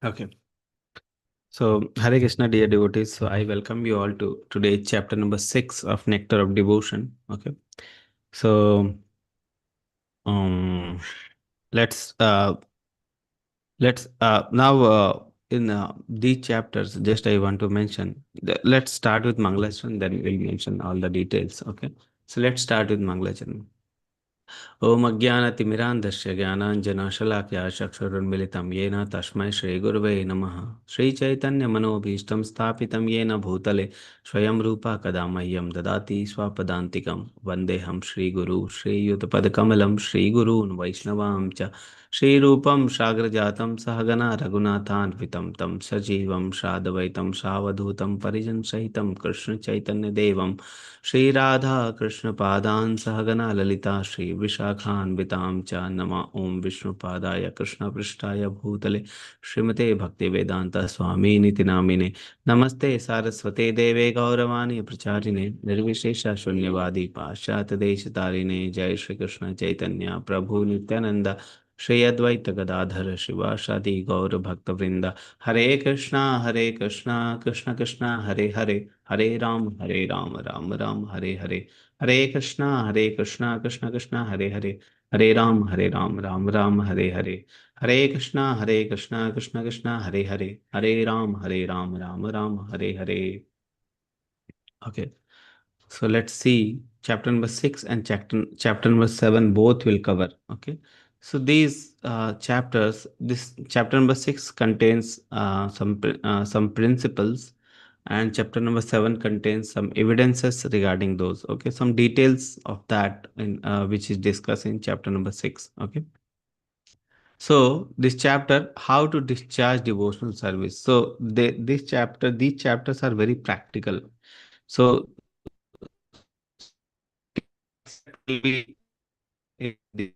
Okay. So, Hare Krishna, dear devotees. So, I welcome you all to today's chapter number 6 of Nectar of Devotion. Okay. So, um, let's now in these chapters. Just I want to mention. Let's start with Mangalachan, then we'll mention all the details. Okay. So, let's start with Mangalachan. ओम अज्ञानतिमिरान्धस्य ज्ञानाञ्जनशलाकया चक्षुरुन्मिलितं येन तस्मै श्रीगुरवे नमः। श्रीचैतन्यमनोभीष्टं स्थापितं येन भूतले स्वयं रूपा कदा मह्यं ददाति स्वपदान्तिकं। वन्देऽहं श्रीगुरू श्रीयुतपदकमलं श्रीगुरून् वैष्णवां च श्रीरूपं साग्रजातं सहगना रघुनाथान्वितं तं सजीवं साद्वैतं सावधूतं परिजनसहितं कृष्णचैतन्यदेवं श्रीराधा कृष्णपादान् सहगना ललिता श्रीविशाखान्वितां च नमा ओं विष्णुपादाय कृष्णपृष्ठाय भूतले श्रीमते भक्तिवेदांत स्वामिनिति नामिने नमस्ते सारस्वते देवे गौरवाणी प्रचारिणे निर्विशेष शून्यवादी पाश्चात्यदेशतारिणे जय श्री कृष्ण चैतन्य प्रभु नित्यानंद श्री अद्वैत गदाधर शिवासादि गौर भक्तवृंद हरे कृष्णा कृष्ण कृष्ण हरे हरे हरे राम राम राम हरे हरे हरे कृष्णा कृष्ण कृष्ण हरे राम राम हरे हरे हरे कृष्णा कृष्ण कृष्ण हरे Ram Hare Hare. Okay. So let's see chapter number 6 and chapter number 7 both will cover. Okay. So these chapters, this chapter number 6 contains some principles, and chapter number 7 contains some evidences regarding those. Okay, some details of that in which is discussed in chapter number 6. Okay. So this chapter, how to discharge devotional service. So these chapters are very practical. So will be in the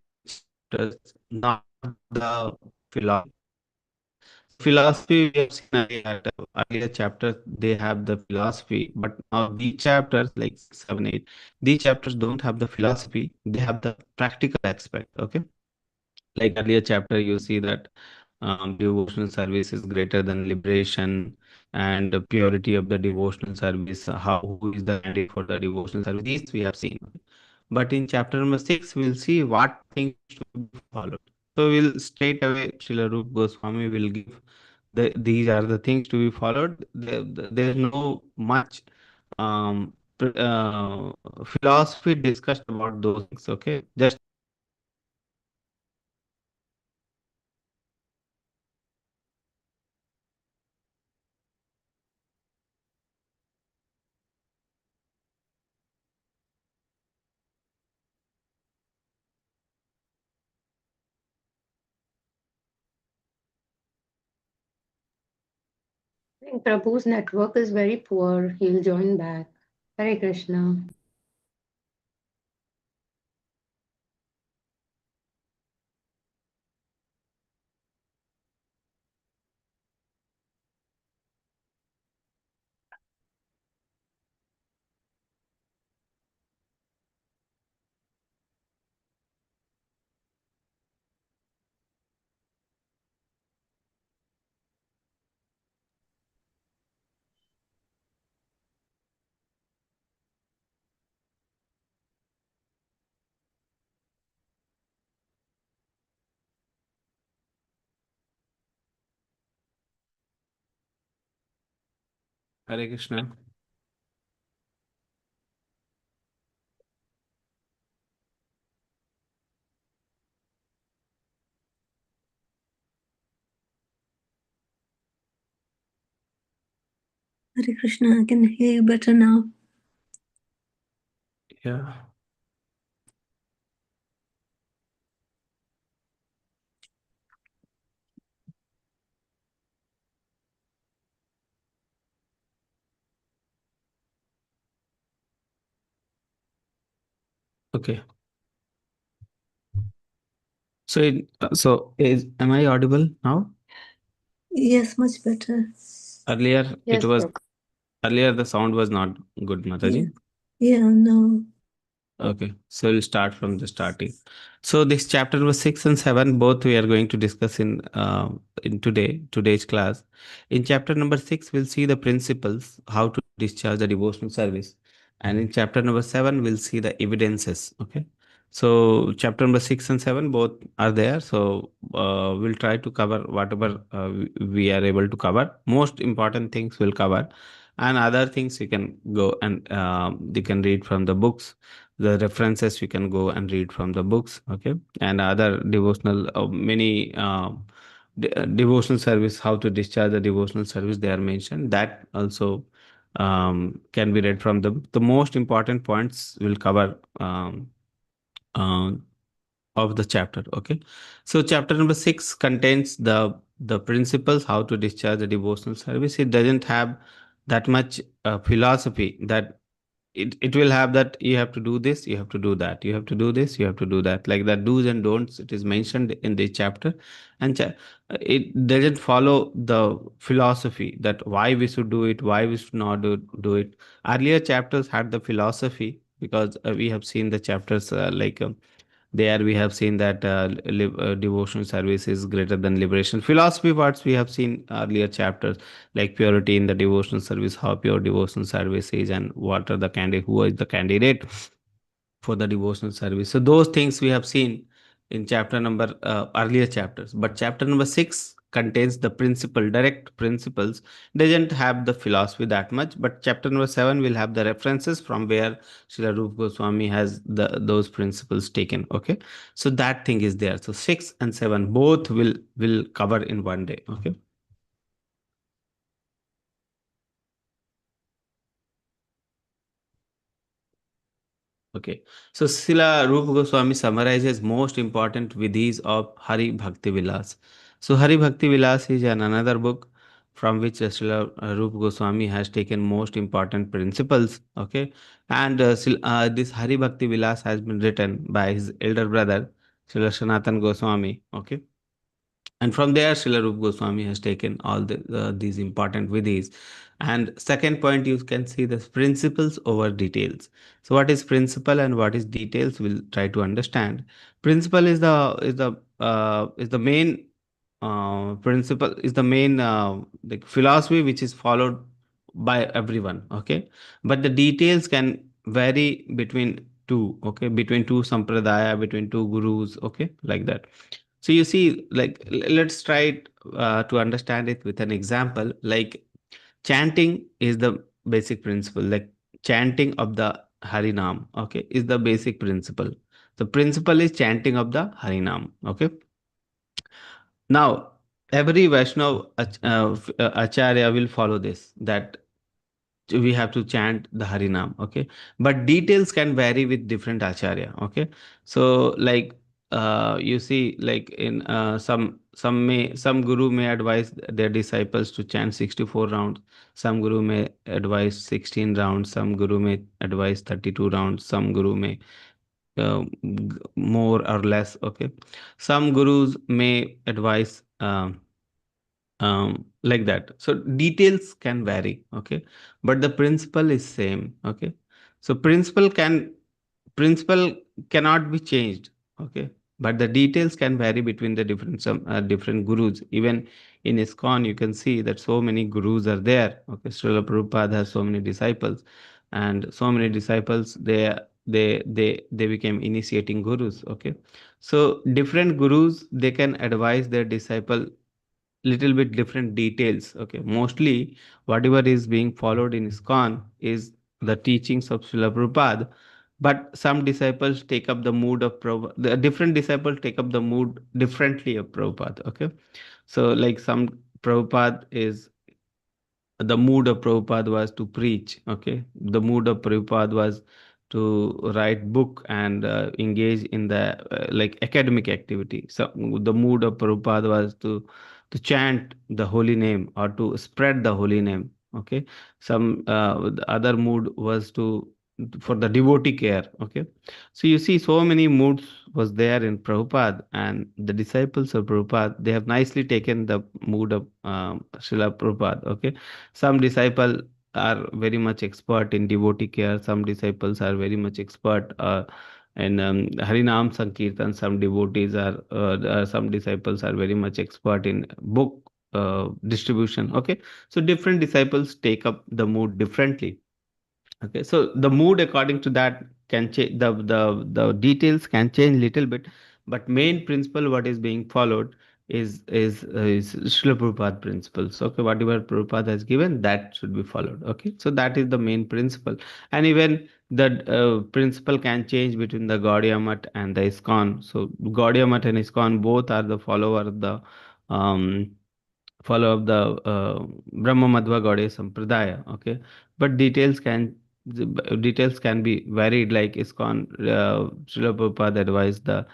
chapters, not the philosophy. Philosophy we have seen earlier at earlier chapters, they have the philosophy, but now these chapters like 6, 7, 8, these chapters don't have the philosophy, they have the practical aspect. Okay. Like earlier chapter, you see that devotional service is greater than liberation, and the purity of the devotional service, how who is the candidate for the devotional service. These we have seen. But in chapter number 6, we'll see what things to be followed. So we'll straight away, Srila Rupa Goswami will give these are the things to be followed. There's no much um, philosophy discussed about those things. Okay, just I think Prabhu's network is very poor. He'll join back. Hare Krishna. Hare Krishna. Hare Krishna, I can hear you better now. Yeah. Okay. So, am I audible now? Yes, much better. Earlier, Yes, Prabhu. earlier the sound was not good, Yeah, Mataji. yeah, no. Okay, so we'll start from the starting. So this chapter number 6 and 7, both we are going to discuss in today's class. In chapter number 6, we'll see the principles how to discharge the devotional service, and in chapter number 7, we'll see the evidences. Okay, so chapter number 6 and 7 both are there. So we'll try to cover whatever we are able to cover. Most important things we'll cover, and other things you can go and you can read from the books. The references you can go and read from the books. Okay, and other devotional many devotional service, how to discharge the devotional service, they are mentioned, that also can be read from the most important points will cover uh, of the chapter. Okay, so chapter number 6 contains the principles how to discharge the devotional service. It doesn't have that much philosophy, that it will have that you have to do this, you have to do that, you have to do this, you have to do that, like that do's and don'ts, it is mentioned in the chapter. And it doesn't follow the philosophy that why we should do it, why we should not do it. Earlier chapters had the philosophy, because we have seen the chapters there we have seen that devotional service is greater than liberation. Philosophy parts we have seen earlier chapters, like purity in the devotional service, how pure devotional service is, and what are the candidate, who is the candidate for the devotional service. So those things we have seen in chapter number earlier chapters. But chapter number 6 contains the principle, direct principles. Doesn't have the philosophy that much. But chapter number 7 will have the references from where Srila Rupa Goswami has those principles taken. Okay, so that thing is there. So 6 and 7 both will cover in one day. Okay. Okay, so Srila Rupa Goswami summarizes most important vidhis of Hari Bhakti Vilas. So Hari Bhakti Vilas is another book from which Srila Rupa Goswami has taken most important principles. Okay, and this Hari Bhakti Vilas has been written by his elder brother Srila Sanatan Goswami. Okay, and from there Srila Rupa Goswami has taken all these important vidhis. And second point, you can see the principles over details. So what is principle and what is details, we'll try to understand. Principle is the main principle, is the main like philosophy which is followed by everyone. Okay, but the details can vary between two. Okay, between two sampradaya, between two gurus. Okay, like that. So you see, like let's try to understand it with an example. Like chanting is the basic principle. Like chanting of the Harinam, okay, is the basic principle. The principle is chanting of the Harinam. Okay. Now every Vaishnav Acharya will follow this, that we have to chant the Harinam. Okay, but details can vary with different Acharya. Okay, so like you see, like in some guru may advise their disciples to chant 64 rounds, some guru may advise 16 rounds, some guru may advise 32 rounds, some guru may more or less. Okay, some gurus may advise like that. So details can vary. Okay, but the principle is same. Okay, so principle cannot be changed. Okay, but the details can vary between the different gurus. Even in ISKCON you can see that so many gurus are there. Okay, Srila Prabhupada has so many disciples, and so many disciples, they became initiating gurus. Okay, so different gurus, they can advise their disciple little bit different details. Okay, mostly whatever is being followed in ISKCON is the teachings of Srila Prabhupada, but some disciples take up the mood of Prabhupada. The different disciples take up the mood differently of Prabhupada. Okay, so like some Prabhupada is, the mood of Prabhupada was to preach. Okay, the mood of Prabhupada was to write book and engage in the like academic activity. So the mood of Prabhupada was to chant the holy name or to spread the holy name. Okay, some the other mood was to for the devotee care. Okay, so you see so many moods was there in Prabhupada, and the disciples of Prabhupada, they have nicely taken the mood of Srila Prabhupada. Okay, some disciple are very much expert in devotee care. Some disciples are very much expert in Harinam Sankirtan. Some devotees are, some disciples are very much expert in book distribution. Okay, so different disciples take up the mood differently. Okay, so the mood according to that can change. The details can change little bit, but main principle what is being followed is Srila Prabhupada principles. Okay, whatever Prabhupada has given, that should be followed. Okay, so that is the main principle, and even the principle can change between the Gaudiya Math and the ISKCON. So Gaudiya Math and ISKCON both are the follower of the um, follow up the Brahma Madhva Gaudiya Sampradaya. Okay, but details can be varied. Like ISKCON, Srila Prabhupada advised the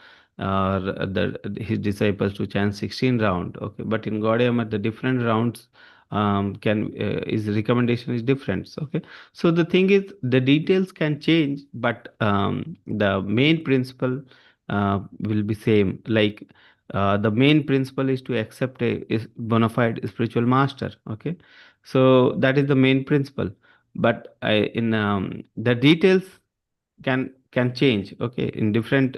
his disciples to chant 16 round. Okay, but in Gaudiya Math the different rounds can is recommendation is different. Okay, so the thing is the details can change, but the main principle will be same. Like the main principle is to accept a is bona fide spiritual master. Okay, so that is the main principle, but in the details can change. Okay, in different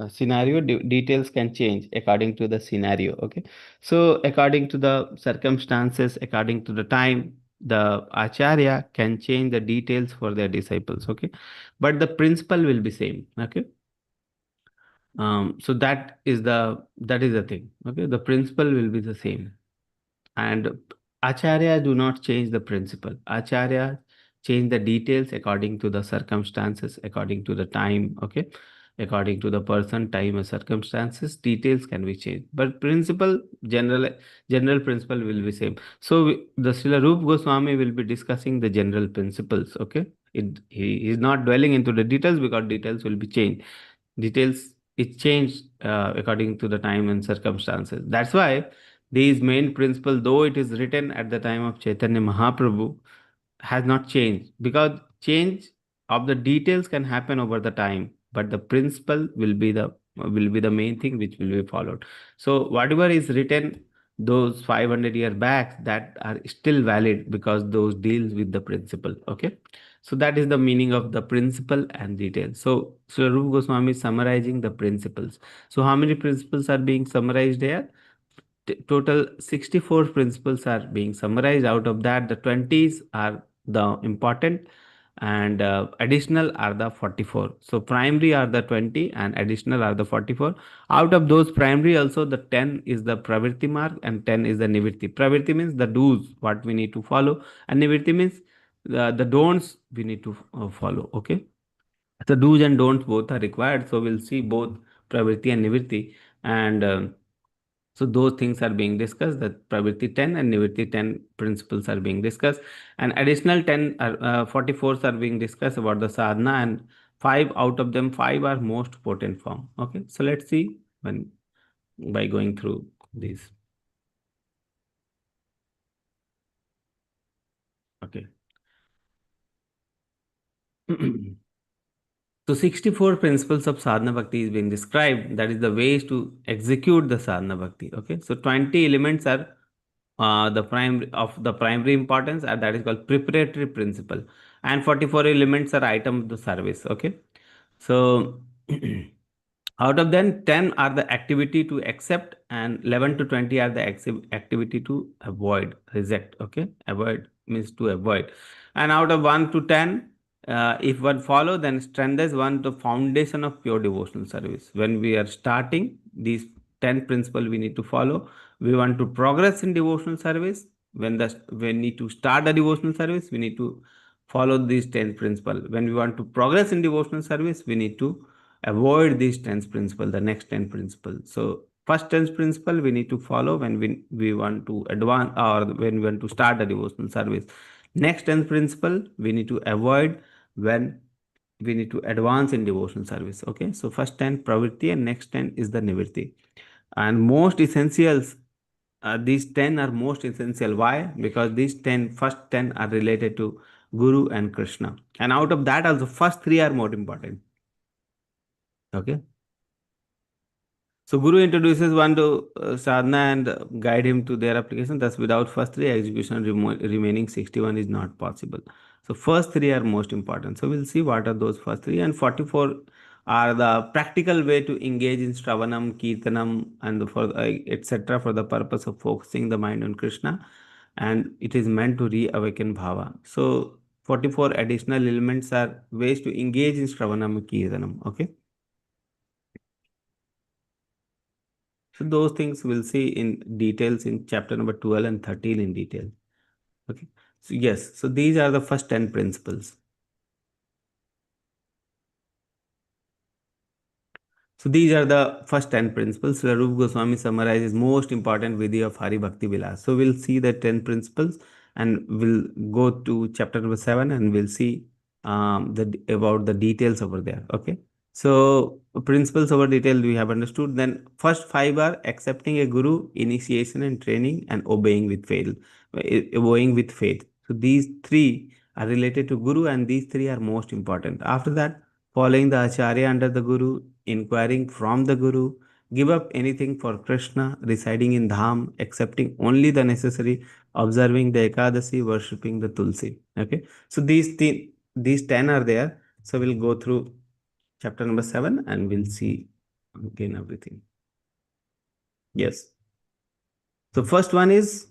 scenario, details can change according to the scenario. Okay, so according to the circumstances, according to the time, the acharya can change the details for their disciples. Okay, but the principle will be same. Okay, so that is the thing. Okay, the principle will be the same, and acharya do not change the principle. Acharya change the details according to the circumstances, according to the time. Okay, according to the person, time, and circumstances, details can be changed, but principle, general principle will be same. So the Srila Rupa Goswami will be discussing the general principles. Okay, he is not dwelling into the details because details will be changed. Details it changed according to the time and circumstances. That's why these main principle, though it is written at the time of Chaitanya Mahaprabhu, has not changed, because change of the details can happen over the time, but the principle will be the main thing which will be followed. So whatever is written those 500-year back, that are still valid because those deals with the principle. Okay, so that is the meaning of the principle and detail. So Rupa Goswami is summarizing the principles. So how many principles are being summarized here? Total 64 principles are being summarized. Out of that, the 20s are the important, and additional are the 44. So primary are the 20 and additional are the 44. Out of those primary also, the 10 is the pravritti mark and 10 is the nivritti. Pravritti means the do's what we need to follow, and nivritti means the don'ts we need to follow. Okay, the do's and don'ts both are required, so we'll see both pravritti and nivritti, and so those things are being discussed. That Pravritti 10 and Nivritti 10 principles are being discussed, and additional 10 are 44s are being discussed about the sadhana, and five out of them, five are most potent form. Okay, so let's see when by going through these. Okay. So 64 principles of sadhana bhakti is being described. That is the ways to execute the sadhana bhakti. Okay, so 20 elements are the primary importance, and that is called preparatory principle, and 44 elements are item of the service. Okay, so out of them, 10 are the activity to accept, and 11 to 20 are the activity to avoid, reject. Okay, avoid means to avoid. And out of 1 to 10, if one follow, then strengthens one the foundation of pure devotional service. When we are starting these 10 principles, we need to follow. We want to progress in devotional service. When we need to start the devotional service, we need to follow these 10 principles. When we want to progress in devotional service, we need to avoid these 10 principle, the next 10 principle. So first 10 principle we need to follow when we want to advance, or when we want to start a devotional service. Next 10 principle we need to avoid when we need to advance in devotional service. Okay, so first 10 pravritti and next 10 is the nivritti, and most essentials, these 10 are most essential. Why? Because these first 10 are related to Guru and Krishna, and out of that also first three are more important. Okay, So Guru introduces one to sadhana and guide him to their application. Thus, without first three, execution remaining 61 is not possible. So first three are most important. So we'll see what are those first three, and 44 are the practical way to engage in Shravanam, Kirtanam, and for etc. for the purpose of focusing the mind on Krishna, and it is meant to reawaken bhava. So 44 additional elements are ways to engage in Shravanam, Kirtanam. Okay. So those things we'll see in details in chapter number 12 and 13 in detail. Okay. So yes, so these are the first 10 principles. So these are the first 10 principles. Rupa Goswami summarizes most important vidhi of Hari Bhakti Vilas. So we'll see the 10 principles and we'll go to chapter number 7 and we'll see about the details over there. Okay. So principles over detail we have understood. Then first 5 are accepting a guru, initiation and training, and obeying with faith. Obeying with faith. So these 3 are related to guru, and these 3 are most important. After that, following the acharya under the guru, inquiring from the guru, give up anything for Krishna, residing in Dham, accepting only the necessary, observing the Ekadasi, worshipping the Tulsi. Okay, so these 10 are there. So we'll go through chapter number 7 and we'll see again everything. Yes. So first one is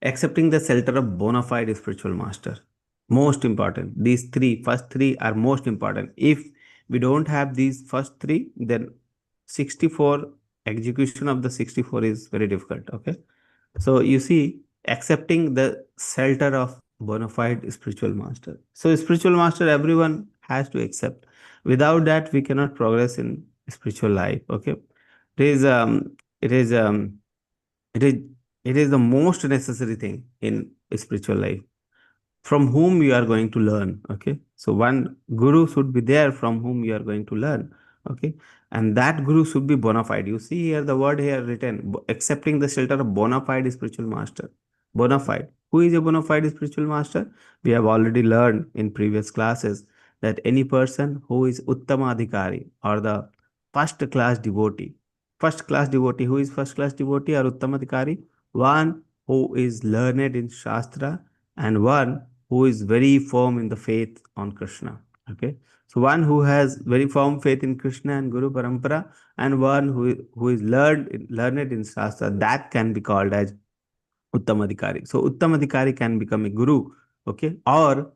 accepting the shelter of bona fide spiritual master. Most important. These first three are most important. If we don't have these first three, then 64 execution of the 64 is very difficult. Okay. So you see, accepting the shelter of bona fide spiritual master. So spiritual master, everyone has to accept. Without that, we cannot progress in spiritual life. Okay. It is it is it is it is the most necessary thing in spiritual life. From whom you are going to learn. Okay. So one guru should be there from whom you are going to learn. Okay. And that guru should be bona fide. You see here the word here written, accepting the shelter of bona fide spiritual master. Bona fide. Who is a bona fide spiritual master? We have already learned in previous classes that any person who is Uttama Adhikari or the first class devotee. First class devotee. Who is first class devotee or Uttama Adhikari? One who is learned in Shastra and one who is very firm in the faith on Krishna. Okay. So one who has very firm faith in Krishna and Guru Parampara, and one who is learned in Shastra, that can be called as Uttamadhikari. So Uttamadhikari can become a guru. Okay. Or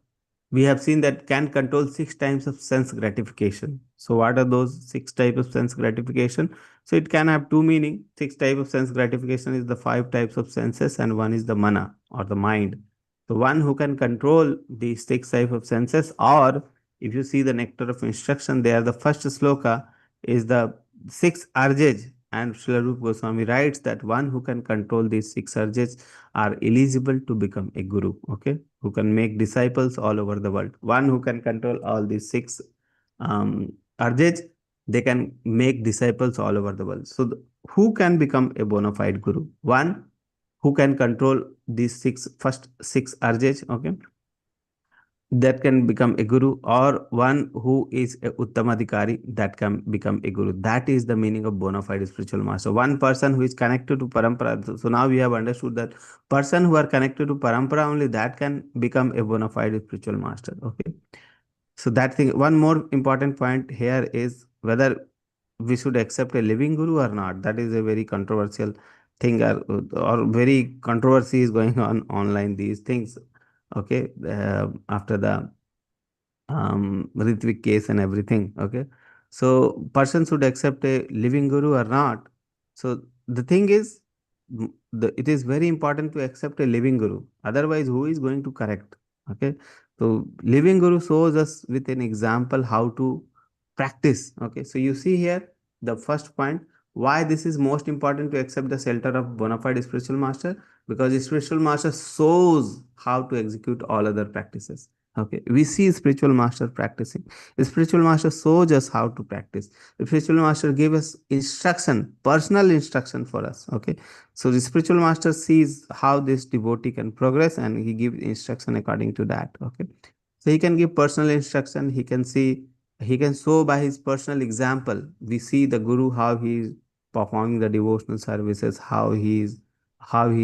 we have seen that can control 6 types of sense gratification. So what are those 6 types of sense gratification? So it can have two meaning. 6 types of sense gratification is the 5 types of senses, and one is the mana or the mind. So one who can control these 6 types of senses, or if you see the nectar of instruction there, the first sloka is the 6 urges, and Srila Rupa Goswami writes that one who can control these 6 urges are eligible to become a guru. Okay, who can make disciples all over the world. One who can control all these 6 urges, they can make disciples all over the world. So who can become a bona fide guru? One who can control these first six urges, okay, that can become a guru, or one who is a uttamadhikari, that can become a guru. That is the meaning of bona fide spiritual master. One person who is connected to parampara. So now we have understood that person who are connected to parampara only, that can become a bona fide spiritual master. Okay. So that thing, one more important point here is whether we should accept a living guru or not. That is a very controversial thing, or very controversy is going on online these things. Okay, after the Ritvik case and everything. Okay, so person should accept a living guru or not. So the thing is, it is very important to accept a living guru. Otherwise, who is going to correct? Okay, so living guru shows us with an example how to practice. Okay, so you see here the first point, why this is most important to accept the shelter of bona fide spiritual master, because spiritual master shows how to execute all other practices. Okay, we see spiritual master practicing. The spiritual master shows us how to practice. The spiritual master gave us instruction, personal instruction for us. Okay, so the spiritual master sees how this devotee can progress, and he gives instruction according to that. Okay, so he can give personal instruction. He can see he can show by his personal example. We see the guru how he is performing the devotional services, how he is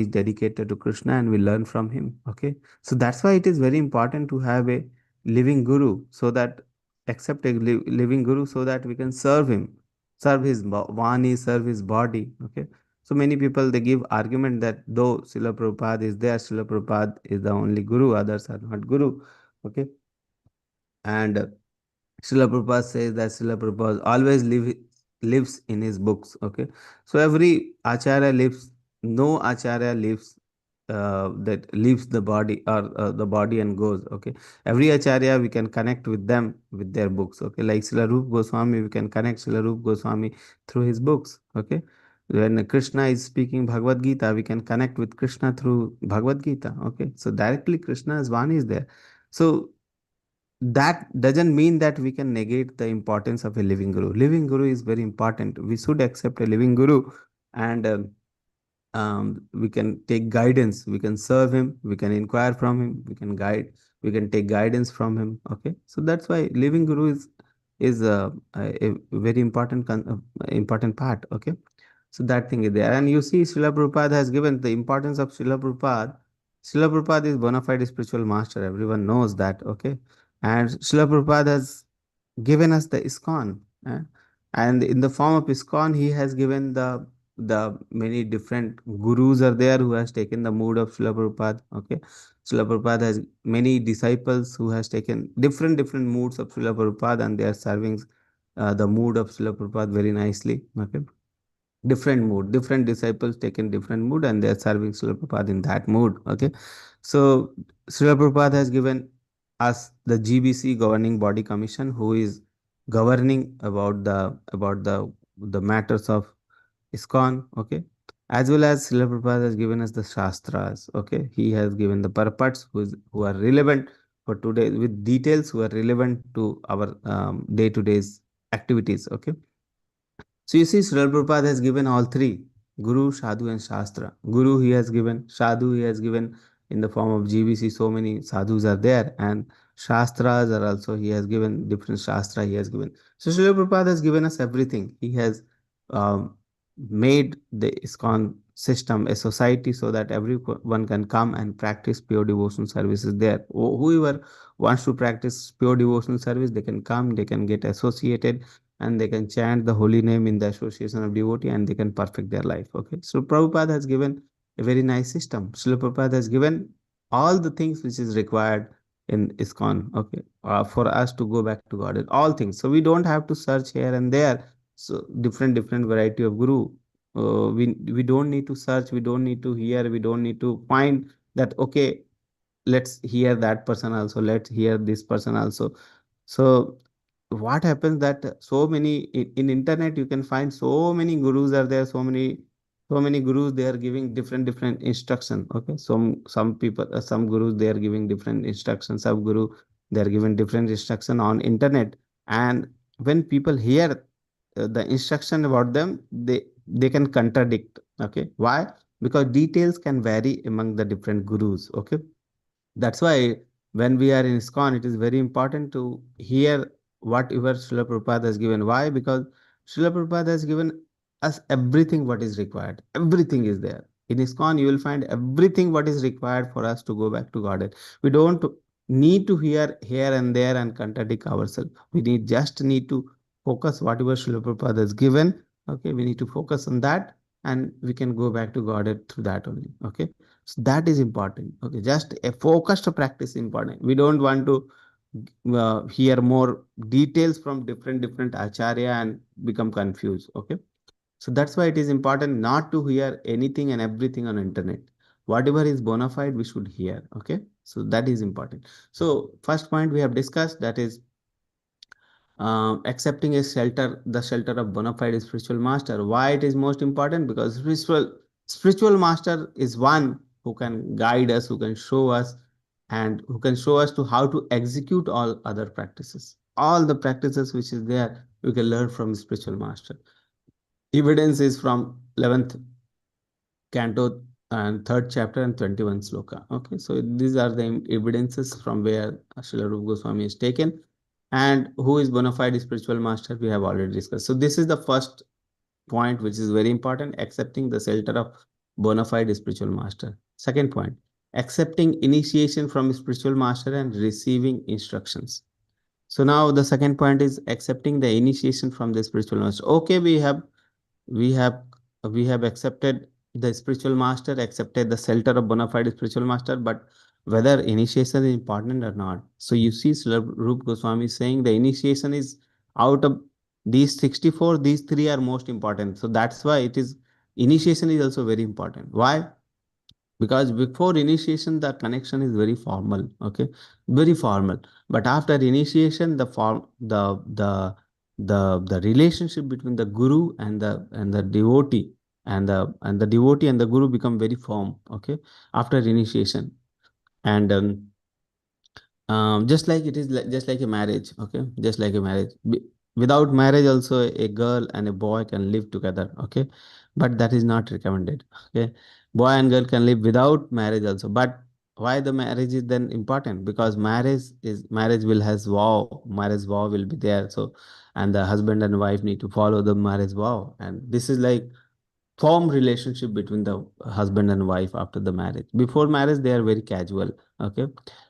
dedicated to Krishna, and we learn from him. Okay, so that's why it is very important to have a living guru, so that accept a living guru, so that we can serve him, serve his vani, serve his body. Okay, so many people they give argument that though Srila Prabhupada is there, Srila Prabhupada is the only guru, others are not guru. Okay, and Srila Prabhupada says that Srila Prabhupada always lives in his books. Okay, so every acharya lives, no acharya lives that leaves the body, or the body and goes. Okay, every acharya we can connect with them with their books. Okay, like Srila Rupa Goswami, we can connect Srila Rupa Goswami through his books. Okay, when Krishna is speaking Bhagavad Gita, we can connect with Krishna through Bhagavad Gita. Okay, so directly Krishna's Vani is there. So that doesn't mean that we can negate the importance of a living guru. Living guru is very important. We should accept a living guru, and we can take guidance. We can serve him. We can inquire from him. We can guide. We can take guidance from him. Okay, so that's why living guru is a very important important part. Okay, so that thing is there. And you see, Srila Prabhupada has given the importance of Srila Prabhupada. Srila Prabhupada is bona fide spiritual master. Everyone knows that. Okay. And Srila Prabhupada has given us the ISKCON. And in the form of ISKCON, he has given the many different gurus are there who has taken the mood of Srila Prabhupada. Okay. Srila Prabhupada has many disciples who has taken different moods of Srila Prabhupada, and they are serving the mood of Srila Prabhupada very nicely. Okay, different mood, different disciples taken different mood, and they are serving Srila Prabhupada in that mood. Okay, so Srila Prabhupada has given us the GBC, governing body commission, who is governing about the matters of ISKCON. Okay, as well as Srila Prabhupada has given us the Shastras. Okay, he has given the purports who are relevant for today, with details who are relevant to our day-to-day's activities. Okay, so you see, Srila Prabhupada has given all three: Guru, Sadhu, and Shastra. Guru he has given, Sadhu he has given in the form of GBC. So many sadhus are there, and Shastras are also, he has given different Shastra he has given. So Srila Prabhupada has given us everything. He has um, made the ISKCON system a society, so that everyone can come and practice pure devotional services there. Whoever wants to practice pure devotional service, they can come, they can get associated, and they can chant the holy name in the association of devotee, and they can perfect their life. Okay, so Prabhupada has given a very nice system. Srila Prabhupada has given all the things which is required in ISKCON. Okay, for us to go back to God, all things. So we don't have to search here and there. So different variety of guru. We don't need to search. We don't need to hear. We don't need to find that. Okay, let's hear that person also. Let's hear this person also. So what happens that so many in internet you can find so many gurus are there, so many gurus, they are giving different instruction. Okay, some people, some gurus, they are giving different instructions, some guru they are giving different instruction on internet. And when people hear the instruction about them, they can contradict. Okay, why? Because details can vary among the different gurus. Okay, that's why when we are in ISKCON, it is very important to hear whatever Srila Prabhupada has given. Why? Because Srila Prabhupada has given us everything what is required. Everything is there. In ISKCON, you will find everything what is required for us to go back to Godhead. We don't need to hear here and there and contradict ourselves. We just need to focus whatever Srila Prabhupada has given. Okay, we need to focus on that, and we can go back to Godhead through that only. Okay, so that is important. Okay, just a focused practice is important. We don't want to hear more details from different acharya and become confused. Okay, so that's why it is important not to hear anything and everything on internet. Whatever is bona fide, we should hear. Okay, so that is important. So first point we have discussed, that is accepting a shelter, the shelter of bona fide spiritual master. Why it is most important? Because spiritual master is one who can guide us, who can show us, and who can show us to how to execute all other practices. All the practices which is there, we can learn from spiritual master. Evidence is from 11th canto and 3rd chapter and 21 sloka. Okay, so these are the evidences from where Srila Rupa Goswami is taken. And who is bona fide spiritual master? We have already discussed. So this is the first point, which is very important: accepting the shelter of bona fide spiritual master. Second point: accepting initiation from spiritual master and receiving instructions. So now the second point is accepting the initiation from the spiritual master. Okay, we have we have accepted the spiritual master, accepted the shelter of bona fide spiritual master, but whether initiation is important or not. So you see Srila Rupa Goswami saying the initiation is out of these 64, these three are most important. So that's why it is initiation is also very important. Why? Because before initiation the connection is very formal, okay, very formal. But after initiation the form the relationship between the guru and the devotee and the devotee and the guru become very firm, okay, after initiation. And just like it is just like a marriage, okay, just like a marriage. Without marriage also a girl and a boy can live together, okay, but that is not recommended, okay. Boy and girl can live without marriage also, but why the marriage is then important? Because marriage will has vow, marriage vow will be there. So and the husband and wife need to follow the marriage vow, and this is like form relationship between the husband and wife after the marriage. Before marriage they are very casual, okay.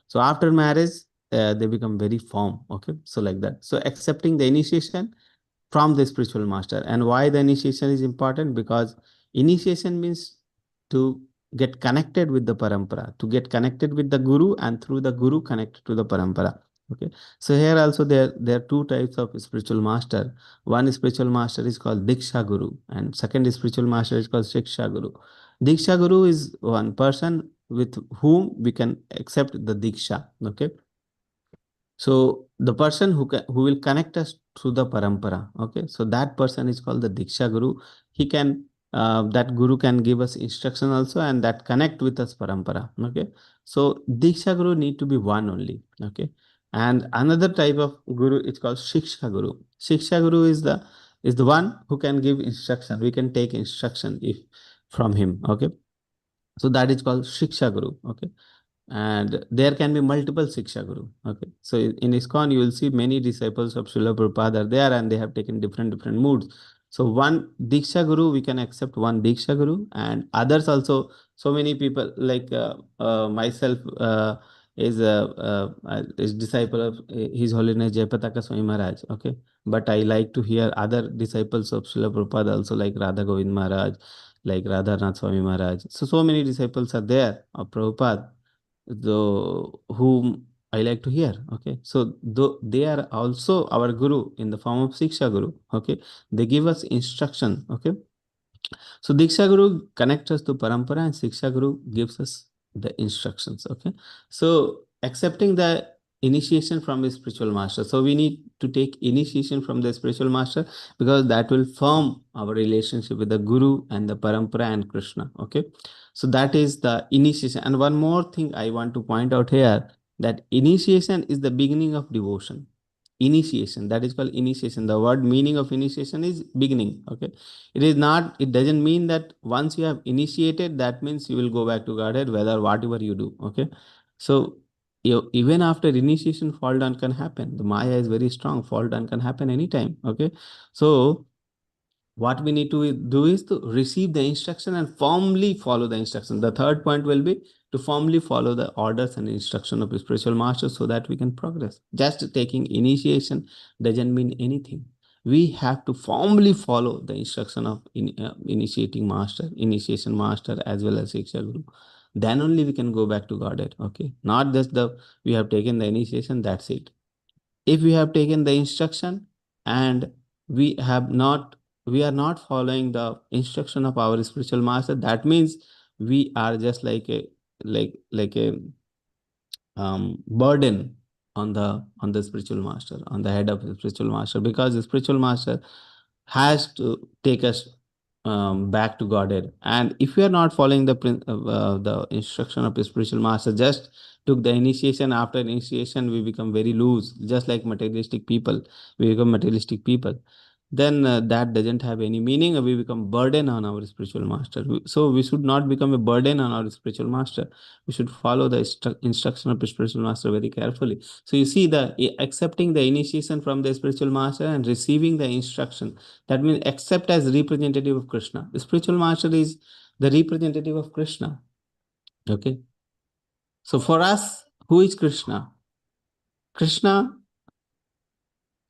So after marriage they become very firm, okay. So like that. So accepting the initiation from the spiritual master. And why the initiation is important? Because initiation means to get connected with the parampara, to get connected with the guru, and through the guru connected to the parampara, okay. So here also there are two types of spiritual master. One spiritual master is called Diksha Guru, and second spiritual master is called Shiksha Guru. Diksha Guru is one person with whom we can accept the Diksha, okay. So the person who will connect us through the parampara, okay. So that person is called the Diksha Guru. He can that guru can give us instruction also, and that connect with us parampara, okay. So Diksha Guru need to be one only, okay. And another type of guru is called Shiksha Guru. Shiksha Guru is the one who can give instruction. We can take instruction if from him, okay. So that is called Shiksha Guru, okay. And there can be multiple Siksha Guru. Okay. So in ISKCON, you will see many disciples of Srila Prabhupada are there, and they have taken different moods. So one Diksha Guru, we can accept one Diksha Guru, and others also, so many people like myself is disciple of His Holiness Jayapataka Swami Maharaj. Okay. But I like to hear other disciples of Srila Prabhupada also, like Radha Govind Maharaj, like Radha Nath Swami Maharaj. So many disciples are there of Prabhupada, the whom I like to hear. Okay, so they are also our guru in the form of Siksha Guru. Okay, they give us instruction. Okay, so Diksha Guru connects us to Parampara, and Siksha Guru gives us the instructions. Okay, so accepting the initiation from the spiritual master. So we need to take initiation from the spiritual master, because that will form our relationship with the Guru and the Parampara and Krishna. Okay, so that is the initiation. And one more thing I want to point out here, that initiation is the beginning of devotion. Initiation, that is called initiation. The word meaning of initiation is beginning. Okay, it is not, it doesn't mean that once you have initiated, that means you will go back to Godhead, whether whatever you do. Okay. So even after initiation, fall down can happen. The Maya is very strong. Fall down can happen anytime. Okay. So what we need to do is to receive the instruction and firmly follow the instruction. The third point will be to firmly follow the orders and instruction of spiritual master, so that we can progress. Just taking initiation doesn't mean anything. We have to firmly follow the instruction of initiating master, initiation master, as well as Shiksha Guru. Then only we can go back to Godhead. Okay, not just we have taken the initiation, that's it. If we have taken the instruction and we have not we are not following the instruction of our spiritual master, that means we are just like a burden on the spiritual master, on the head of the spiritual master, because the spiritual master has to take us back to Godhead. And if we are not following the instruction of the spiritual master, just took the initiation, after initiation we become very loose, just like materialistic people. We become materialistic people. then that doesn't have any meaning, and we become burden on our spiritual master. So we should not become a burden on our spiritual master. We should follow the instruction of the spiritual master very carefully. So you see, the accepting the initiation from the spiritual master and receiving the instruction, that means accept as representative of Krishna. The spiritual master is the representative of Krishna. Okay. So for us, who is Krishna? Krishna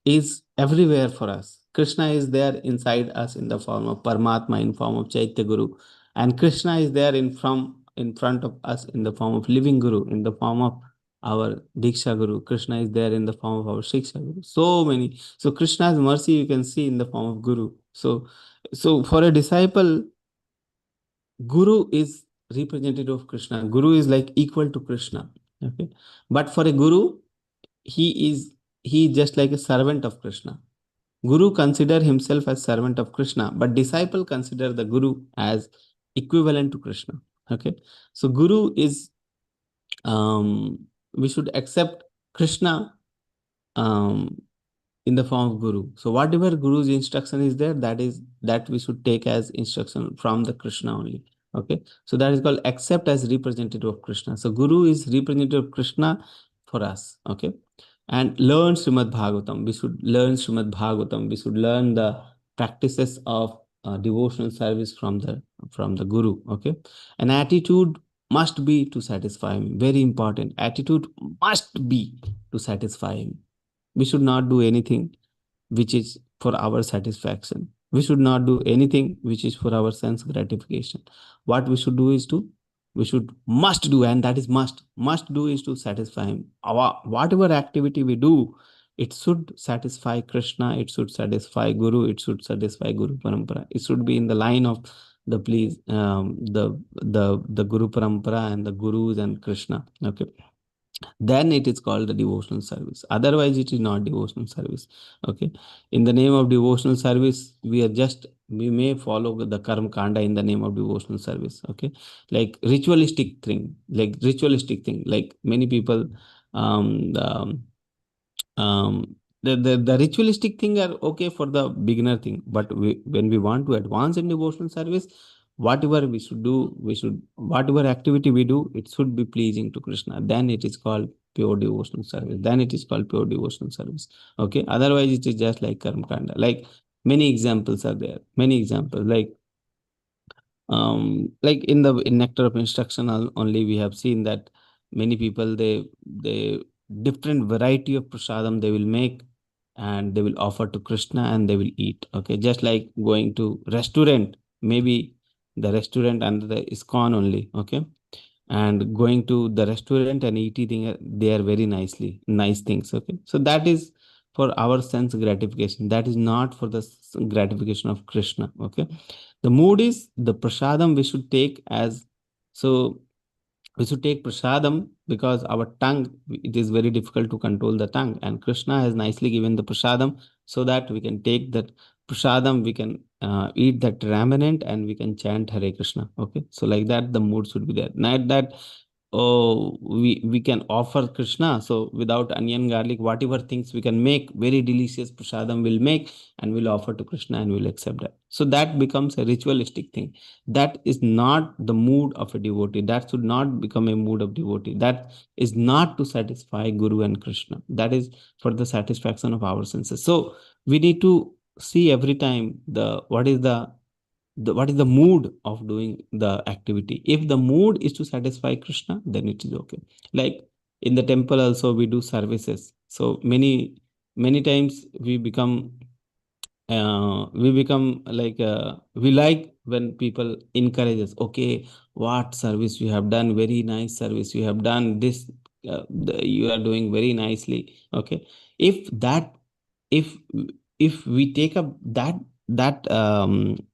is everywhere for us. Krishna is there inside us in the form of Paramatma, in form of Chaitya Guru, and Krishna is there in front of us in the form of living Guru, in the form of our Diksha Guru. Krishna is there in the form of our Shiksha Guru. So many. So Krishna's mercy you can see in the form of Guru. So for a disciple, Guru is representative of Krishna. Guru is like equal to Krishna. Okay, but for a Guru, he is just like a servant of Krishna. Guru consider himself as servant of Krishna, but disciple consider the Guru as equivalent to Krishna. Okay, so Guru is we should accept Krishna in the form of Guru. So whatever Guru's instruction is there, that we should take as instruction from the Krishna only. Okay, so that is called accept as representative of Krishna. So Guru is representative of Krishna for us. Okay, and learn Srimad Bhagavatam. We should learn Srimad Bhagavatam. We should learn the practices of devotional service from the Guru. Okay, an attitude must be to satisfy him. Very important. Attitude must be to satisfy him. We should not do anything which is for our satisfaction. We should not do anything which is for our sense gratification. What we should do is must do, and that is must do is to satisfy him. Whatever activity we do, it should satisfy Krishna, it should satisfy Guru, it should satisfy Guru Parampara. It should be in the line of the the Guru Parampara and the Gurus and Krishna. Okay, then it is called the devotional service. Otherwise it is not devotional service. Okay, in the name of devotional service, we may follow the karma kanda in the name of devotional service. Okay, like ritualistic thing, like many people um the, the ritualistic thing are okay for the beginner thing, but when we want to advance in devotional service, whatever we should do, whatever activity we do, it should be pleasing to Krishna. Then it is called pure devotional service. Okay, otherwise it is just like karma kanda. Like many examples are there. Many examples like in nectar of instruction only, we have seen that many people, they different variety of prasadam they will make, and they will offer to Krishna and they will eat. Okay, just like going to restaurant, maybe the restaurant under the ISKCON only. Okay, and going to the restaurant and eating there very nice things. Okay, so that is for our sense gratification, that is not for the gratification of Krishna. Okay, the mood is the prasadam we should take as, so we should take prasadam because our tongue, it is very difficult to control the tongue, and Krishna has nicely given the prasadam so that we can take that prasadam, we can eat that ramanant, and we can chant Hare Krishna. Okay, so like that the mood should be there, not that oh we can offer Krishna, so without onion garlic whatever things we can make, very delicious prasadam will make and will offer to Krishna and will accept that. So that becomes a ritualistic thing. That is not the mood of a devotee. That should not become a mood of devotee. That is not to satisfy Guru and Krishna. That is for the satisfaction of our senses. So we need to see every time what is the mood of doing the activity. If the mood is to satisfy Krishna, then it is okay. Like in the temple also we do services. So many times we become like we like when people encourage us. Okay, what service you have done, very nice service you have done, this you are doing very nicely. Okay, if that if if we take up that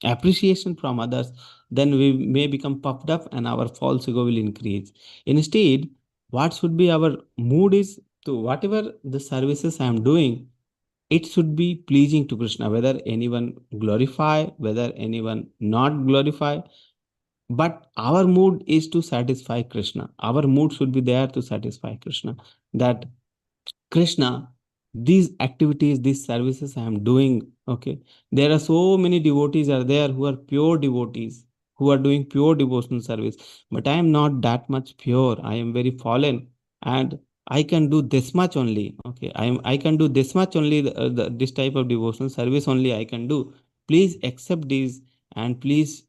appreciation from others, then we may become puffed up and our false ego will increase. Instead, what should be our mood is to whatever the services I am doing, it should be pleasing to Krishna, whether anyone glorify, whether anyone not glorify. But our mood is to satisfy Krishna. Our mood should be there to satisfy Krishna. That Krishna, these activities, these services I am doing. Okay, there are so many devotees are there who are pure devotees, who are doing pure devotional service, but I am not that much pure. I am very fallen, and I can do this much only. Okay, I can do this much only. This type of devotional service only I can do. Please accept these, and please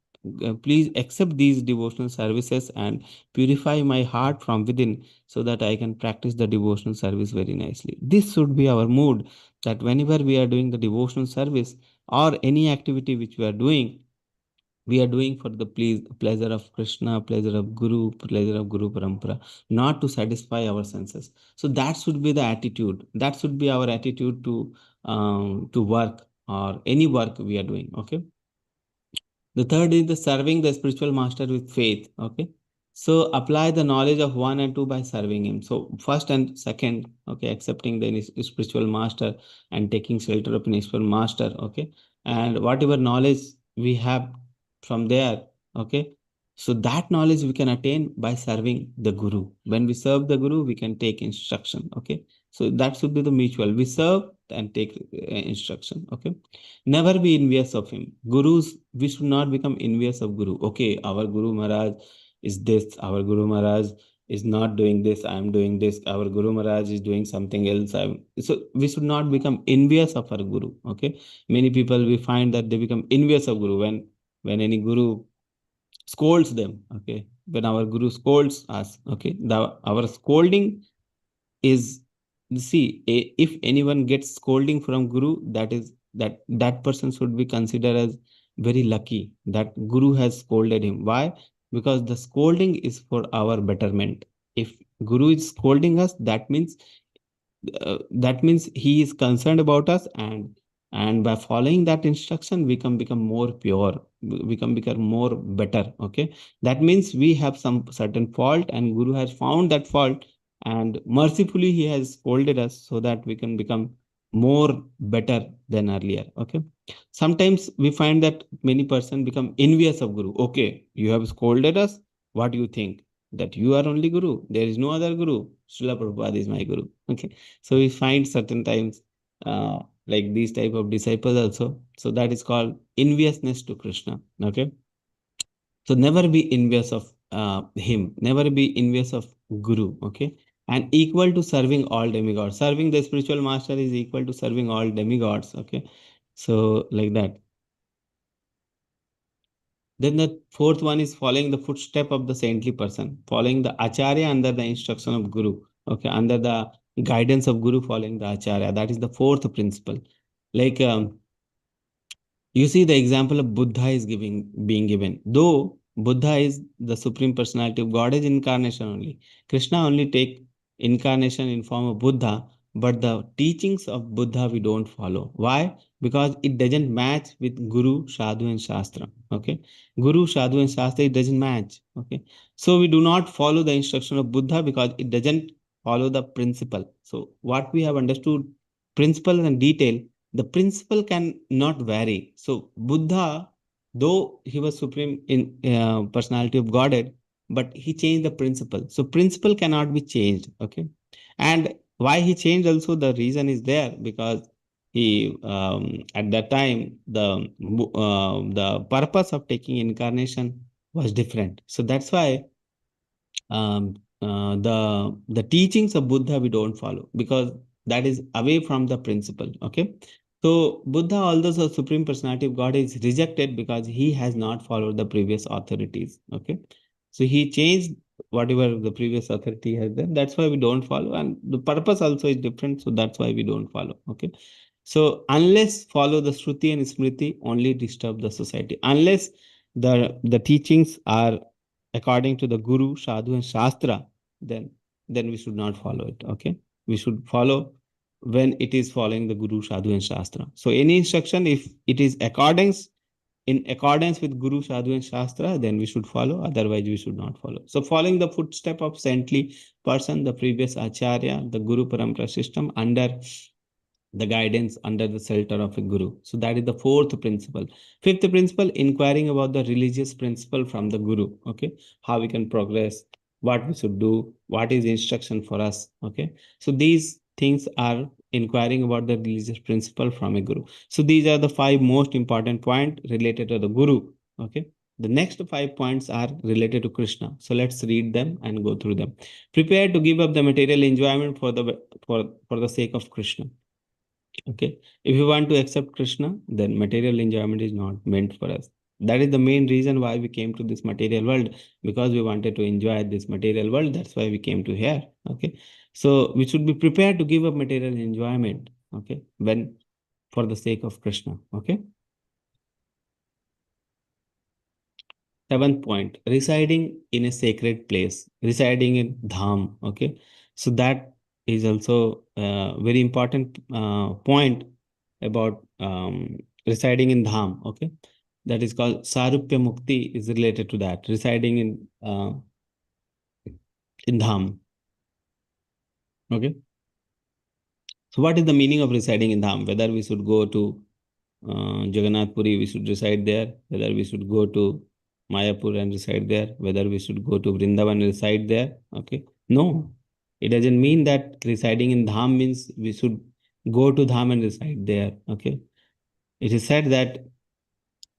accept these devotional services and purify my heart from within, so that I can practice the devotional service very nicely. This should be our mood, that whenever we are doing the devotional service or any activity which we are doing for the pleasure of Krishna, pleasure of Guru Parampara, not to satisfy our senses. So that should be the attitude. That should be our attitude to work or any work we are doing. Okay. The third is the serving the spiritual master with faith. Okay. So apply the knowledge of one and two by serving him. So first and second, okay, accepting the spiritual master and taking shelter of an spiritual master. Okay. And whatever knowledge we have from there, okay. So that knowledge we can attain by serving the Guru. When we serve the Guru, we can take instruction. Okay. So that should be the mutual. We serve and take instruction. Okay. Never be envious of him. Gurus, we should not become envious of Guru. Okay, our Guru Maharaj is this, our Guru Maharaj is not doing this, I am doing this, our Guru Maharaj is doing something else. So we should not become envious of our Guru. Okay. Many people we find that they become envious of Guru when any Guru scolds them. Okay. When our Guru scolds us, okay, our scolding is, see, if anyone gets scolding from Guru, that person should be considered as very lucky that Guru has scolded him. Why? Because the scolding is for our betterment. If Guru is scolding us, that means he is concerned about us, and by following that instruction we can become more pure, we can become more better. Okay, that means we have some certain fault and Guru has found that fault, and mercifully he has scolded us so that we can become more better than earlier. Okay, sometimes we find that many person become envious of Guru. Okay, you have scolded us, what do you think, that you are only Guru, there is no other Guru, Srila Prabhupada is my Guru. Okay, so we find certain times like these type of disciples also. So that is called enviousness to Krishna. Okay. So never be envious of him. Never be envious of Guru. Okay. And equal to serving all demigods. Serving the spiritual master is equal to serving all demigods. Okay. So like that. Then the fourth one is following the footstep of the saintly person, following the acharya under the instruction of Guru. Okay, under the guidance of Guru, following the acharya. That is the fourth principle. Like you see the example of Buddha is being given. Though Buddha is the supreme personality of God, is incarnation only. Krishna only take incarnation in form of Buddha, but the teachings of Buddha we don't follow. Why? Because it doesn't match with Guru, Sadhu, and Shastra. Okay, Guru, Sadhu, and Shastra, it doesn't match. Okay, so we do not follow the instruction of Buddha because it doesn't follow the principle. So what we have understood, principle and detail, the principle can not vary. So Buddha, though he was supreme in personality of Godhead, but he changed the principle. So principle cannot be changed. Okay, and why he changed also, the reason is there, because he at that time the purpose of taking incarnation was different. So that's why the teachings of Buddha we don't follow, because that is away from the principle. Okay, so Buddha, although the supreme personality of God, is rejected because he has not followed the previous authorities. Okay, so he changed whatever the previous authority has done. That's why we don't follow, and the purpose also is different. So that's why we don't follow. Okay, so unless follow the Shruti and Smriti, only disturb the society. Unless the teachings are according to the Guru, Sadhu, and Shastra, then we should not follow it. Okay, we should follow when it is following the Guru, Sadhu, and Shastra. So any instruction, if it is in accordance with Guru, Sadhu, and Shastra, then we should follow. Otherwise, we should not follow. So following the footstep of saintly person, the previous Acharya, the Guru Parampara system under the guidance, under the shelter of a Guru. So that is the fourth principle. Fifth principle, inquiring about the religious principle from the Guru. Okay, how we can progress, what we should do, what is instruction for us. Okay, so these things are inquiring about the religious principle from a guru. So these are the 5 most important points related to the guru. Okay. The next 5 points are related to Krishna. So let's read them and go through them. Prepare to give up the material enjoyment for the sake of Krishna. Okay. If you want to accept Krishna, then material enjoyment is not meant for us. That is the main reason why we came to this material world, because we wanted to enjoy this material world. That's why we came to here. Okay. So we should be prepared to give up material enjoyment. Okay. When for the sake of Krishna. Okay. 7th point, residing in a sacred place, residing in Dham. Okay. So that is also a very important point about residing in Dham. Okay. That is called Sarupya Mukti is related to that, residing in Dham. Okay. So what is the meaning of residing in Dham? Whether we should go to Jagannath Puri, we should reside there. Whether we should go to Mayapur and reside there. Whether we should go to Vrindavan and reside there. Okay. No, it doesn't mean that residing in Dham means we should go to Dham and reside there. Okay. It is said that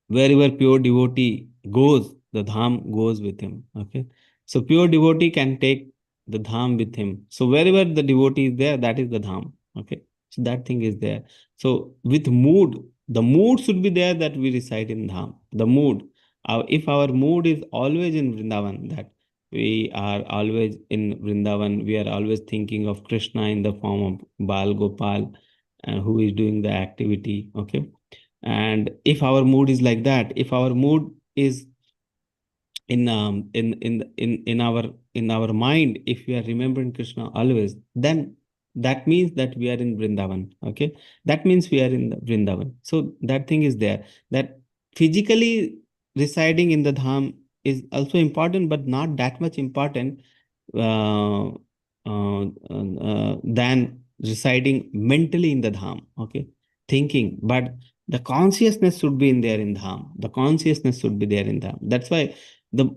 wherever pure devotee goes, the Dham goes with him. Okay. So pure devotee can take the Dham with him. So wherever the devotee is there, that is the Dham. Okay. So that thing is there. So with mood, the mood should be there that we reside in Dham. The mood. If our mood is always in Vrindavan, that we are always in Vrindavan, we are always thinking of Krishna in the form of Bal Gopal, who is doing the activity. Okay. And if our mood is like that, if our mood is in our mind, if we are remembering Krishna always, then that means that we are in Vrindavan. Okay, that means we are in the Vrindavan. So that thing is there. That physically residing in the Dham is also important, but not that much important than residing mentally in the Dham. Okay, thinking, but the consciousness should be in there in Dham. The consciousness should be there in Dham. That's why the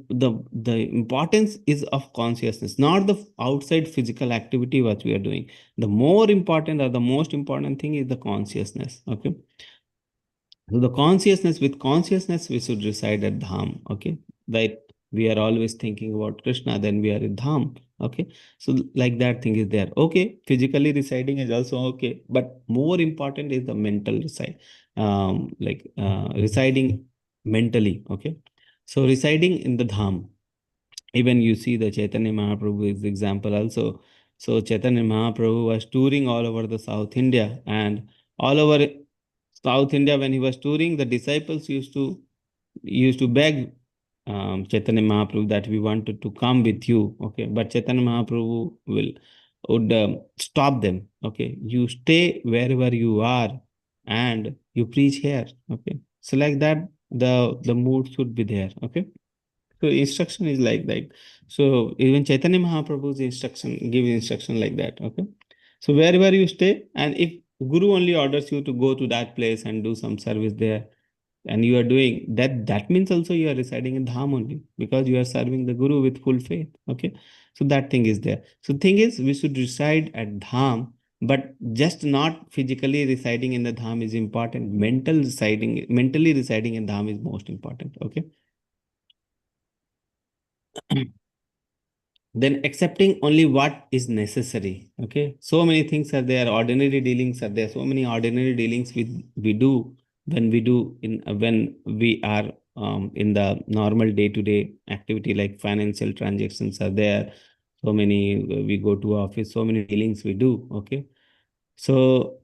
importance is of consciousness, not the outside physical activity what we are doing. The more important or the most important thing is the consciousness. Okay. So the consciousness, with consciousness, we should reside at Dham. Okay. That we are always thinking about Krishna, then we are in Dham. Okay. So like that thing is there. Okay. Physically residing is also okay. But more important is the mental reside. Residing mentally. Okay. So residing in the Dham. Even you see the Chaitanya Mahaprabhu is the example also. So Chaitanya Mahaprabhu was touring all over the South India, and all over South India when he was touring, the disciples used to beg Chaitanya Mahaprabhu that we wanted to come with you. Okay, but Chaitanya Mahaprabhu would stop them. Okay, you stay wherever you are and you preach here. Okay, so like that the mood should be there. Okay. So instruction is like that. So even Chaitanya Mahaprabhu's give instruction like that. Okay. So wherever you stay, and if Guru only orders you to go to that place and do some service there, and you are doing that, that means also you are residing in Dham only, because you are serving the Guru with full faith. Okay. So that thing is there. So thing is, we should reside at Dham, but just not physically residing in the Dham is important. Mentally residing in Dham is most important. Okay. Then accepting only what is necessary. Okay, so many things are there, ordinary dealings are there, so many ordinary dealings we do when we are in the normal day-to-day activity, like financial transactions are there, so many we go to office, so many dealings we do. Okay, so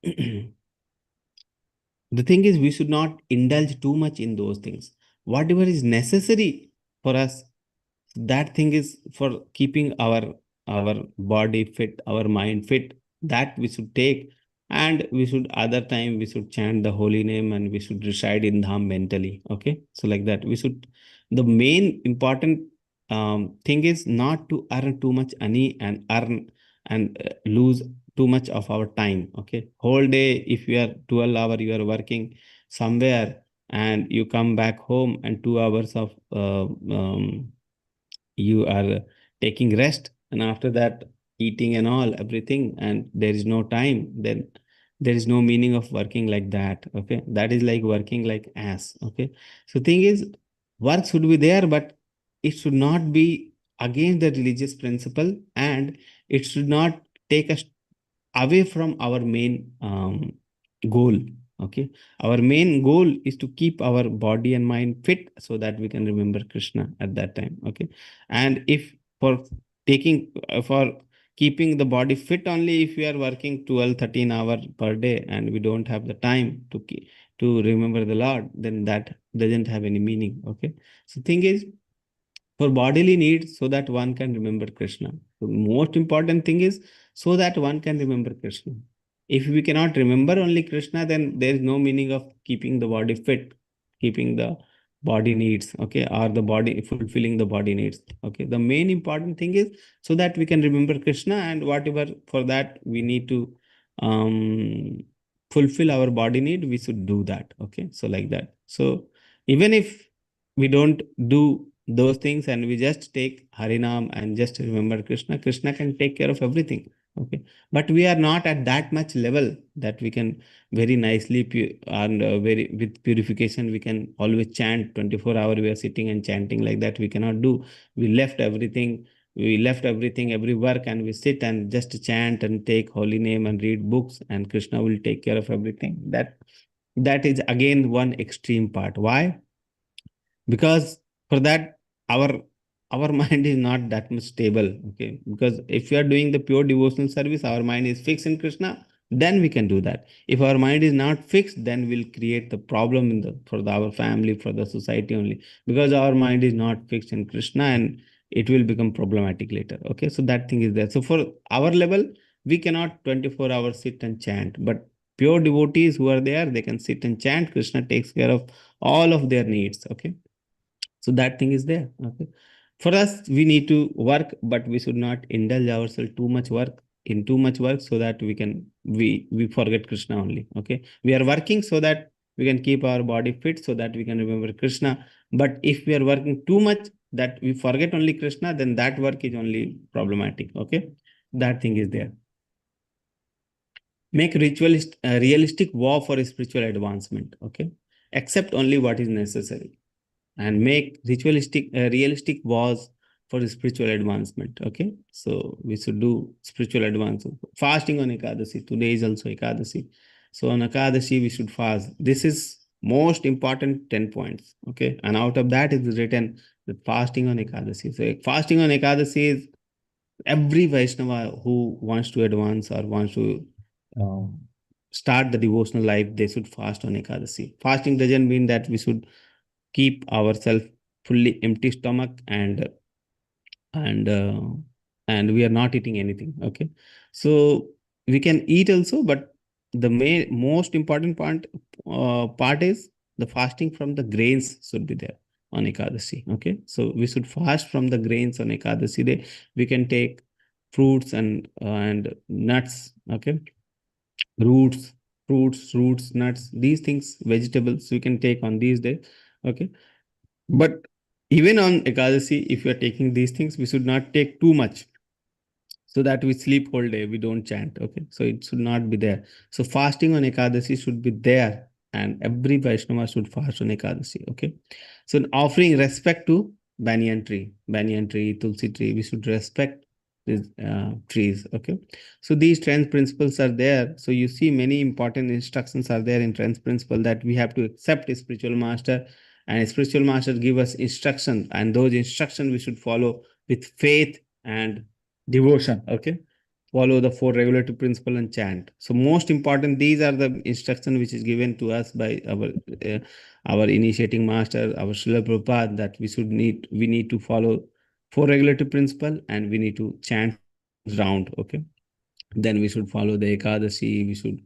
the thing is, we should not indulge too much in those things. Whatever is necessary for us, that thing is for keeping our body fit, our mind fit, that we should take. And we should, other time we should chant the holy name, and we should reside in Dham mentally. Okay, so like that we should, the main important thing is not to earn too much money and lose too much of our time. Okay, whole day, if you are 12 hour you are working somewhere, and you come back home and 2 hours of you are taking rest, and after that eating and all, everything, and there is no time, then there is no meaning of working like that. Okay, that is like working like ass. Okay, so thing is, work should be there, but it should not be against the religious principle, and it should not take us away from our main goal. Okay, our main goal is to keep our body and mind fit so that we can remember Krishna at that time. Okay, and if for taking for keeping the body fit only, if we are working 12 13 hours per day and we don't have the time to remember the Lord, then that doesn't have any meaning. Okay, so thing is, for bodily needs, so that one can remember Krishna. The most important thing is so that one can remember Krishna. If we cannot remember only Krishna, then there is no meaning of keeping the body fit, keeping the body needs, okay, or the body fulfilling the body needs. Okay, the main important thing is so that we can remember Krishna, and whatever for that we need to um fulfill our body need, we should do that. Okay, so like that. So even if we don't do those things and we just take Harinam and just remember Krishna, Krishna can take care of everything. Okay, but we are not at that much level that we can very nicely and very with purification we can always chant 24 hours. We are sitting and chanting like that. We cannot do. We left everything. We left everything, every work, and we sit and just chant and take holy name and read books, and Krishna will take care of everything. That is again one extreme part. Why? Because for that our our mind is not that much stable. Okay, because if we are doing the pure devotional service, our mind is fixed in Krishna, then we can do that. If our mind is not fixed, then we'll create the problem in the for our family, for the society only, because our mind is not fixed in Krishna, and it will become problematic later. Okay, so that thing is there. So for our level, we cannot 24 hours sit and chant, but pure devotees who are there, they can sit and chant. Krishna takes care of all of their needs. Okay, so that thing is there. Okay, for us we need to work, but we should not indulge ourselves too much work in too much work, so that we forget Krishna only. Okay, we are working so that we can keep our body fit, so that we can remember Krishna. But if we are working too much that we forget only Krishna, then that work is only problematic. Okay, that thing is there. Make realistic vow for spiritual advancement. Okay, accept only what is necessary, and make realistic vows for spiritual advancement. Okay, so we should do spiritual advancement. Fasting on Ekadasi. Today is also Ekadasi. So on Ekadasi, we should fast. This is most important 10 points. Okay, and out of that is written that fasting on Ekadasi. So fasting on Ekadasi is every Vaishnava who wants to advance or wants to uh, start the devotional life, they should fast on Ekadasi. Fasting doesn't mean that we should keep ourselves fully empty stomach and uh, and we are not eating anything. Okay, so we can eat also, but the most important part is the fasting from the grains should be there on Ekadasi. Okay, so we should fast from the grains on Ekadasi day. We can take fruits and nuts. Okay, roots fruits, nuts, these things, vegetables we can take on these days. Okay, but even on Ekadasi, if we are taking these things, we should not take too much, so that we sleep whole day, we don't chant. Okay, so it should not be there. So fasting on Ekadasi should be there, and every Vaishnava should fast on Ekadasi. Okay, so offering respect to banyan tree, tulsi tree, we should respect these trees. Okay, so these trends principles are there. So you see many important instructions are there in trends principle, that we have to accept a spiritual master, and a spiritual master give us instruction, and those instructions we should follow with faith and devotion. Okay, follow the four regulative principle and chant. So most important, these are the instruction which is given to us by our initiating master, our Srila Prabhupada, that we need to follow four regulative principle, and we need to chant round. Okay, then we should follow the Ekadasi. We should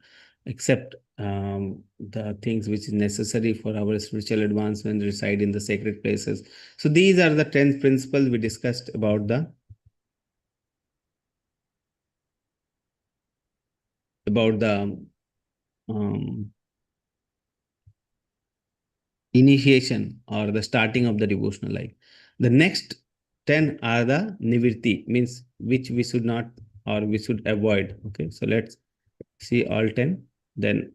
accept the things which is necessary for our spiritual advancement, reside in the sacred places. So these are the 10 principles we discussed about the um, initiation or the starting of the devotional life. The next 10 are the nivirti, means which we should not or we should avoid. Okay, so let's see all 10. Then,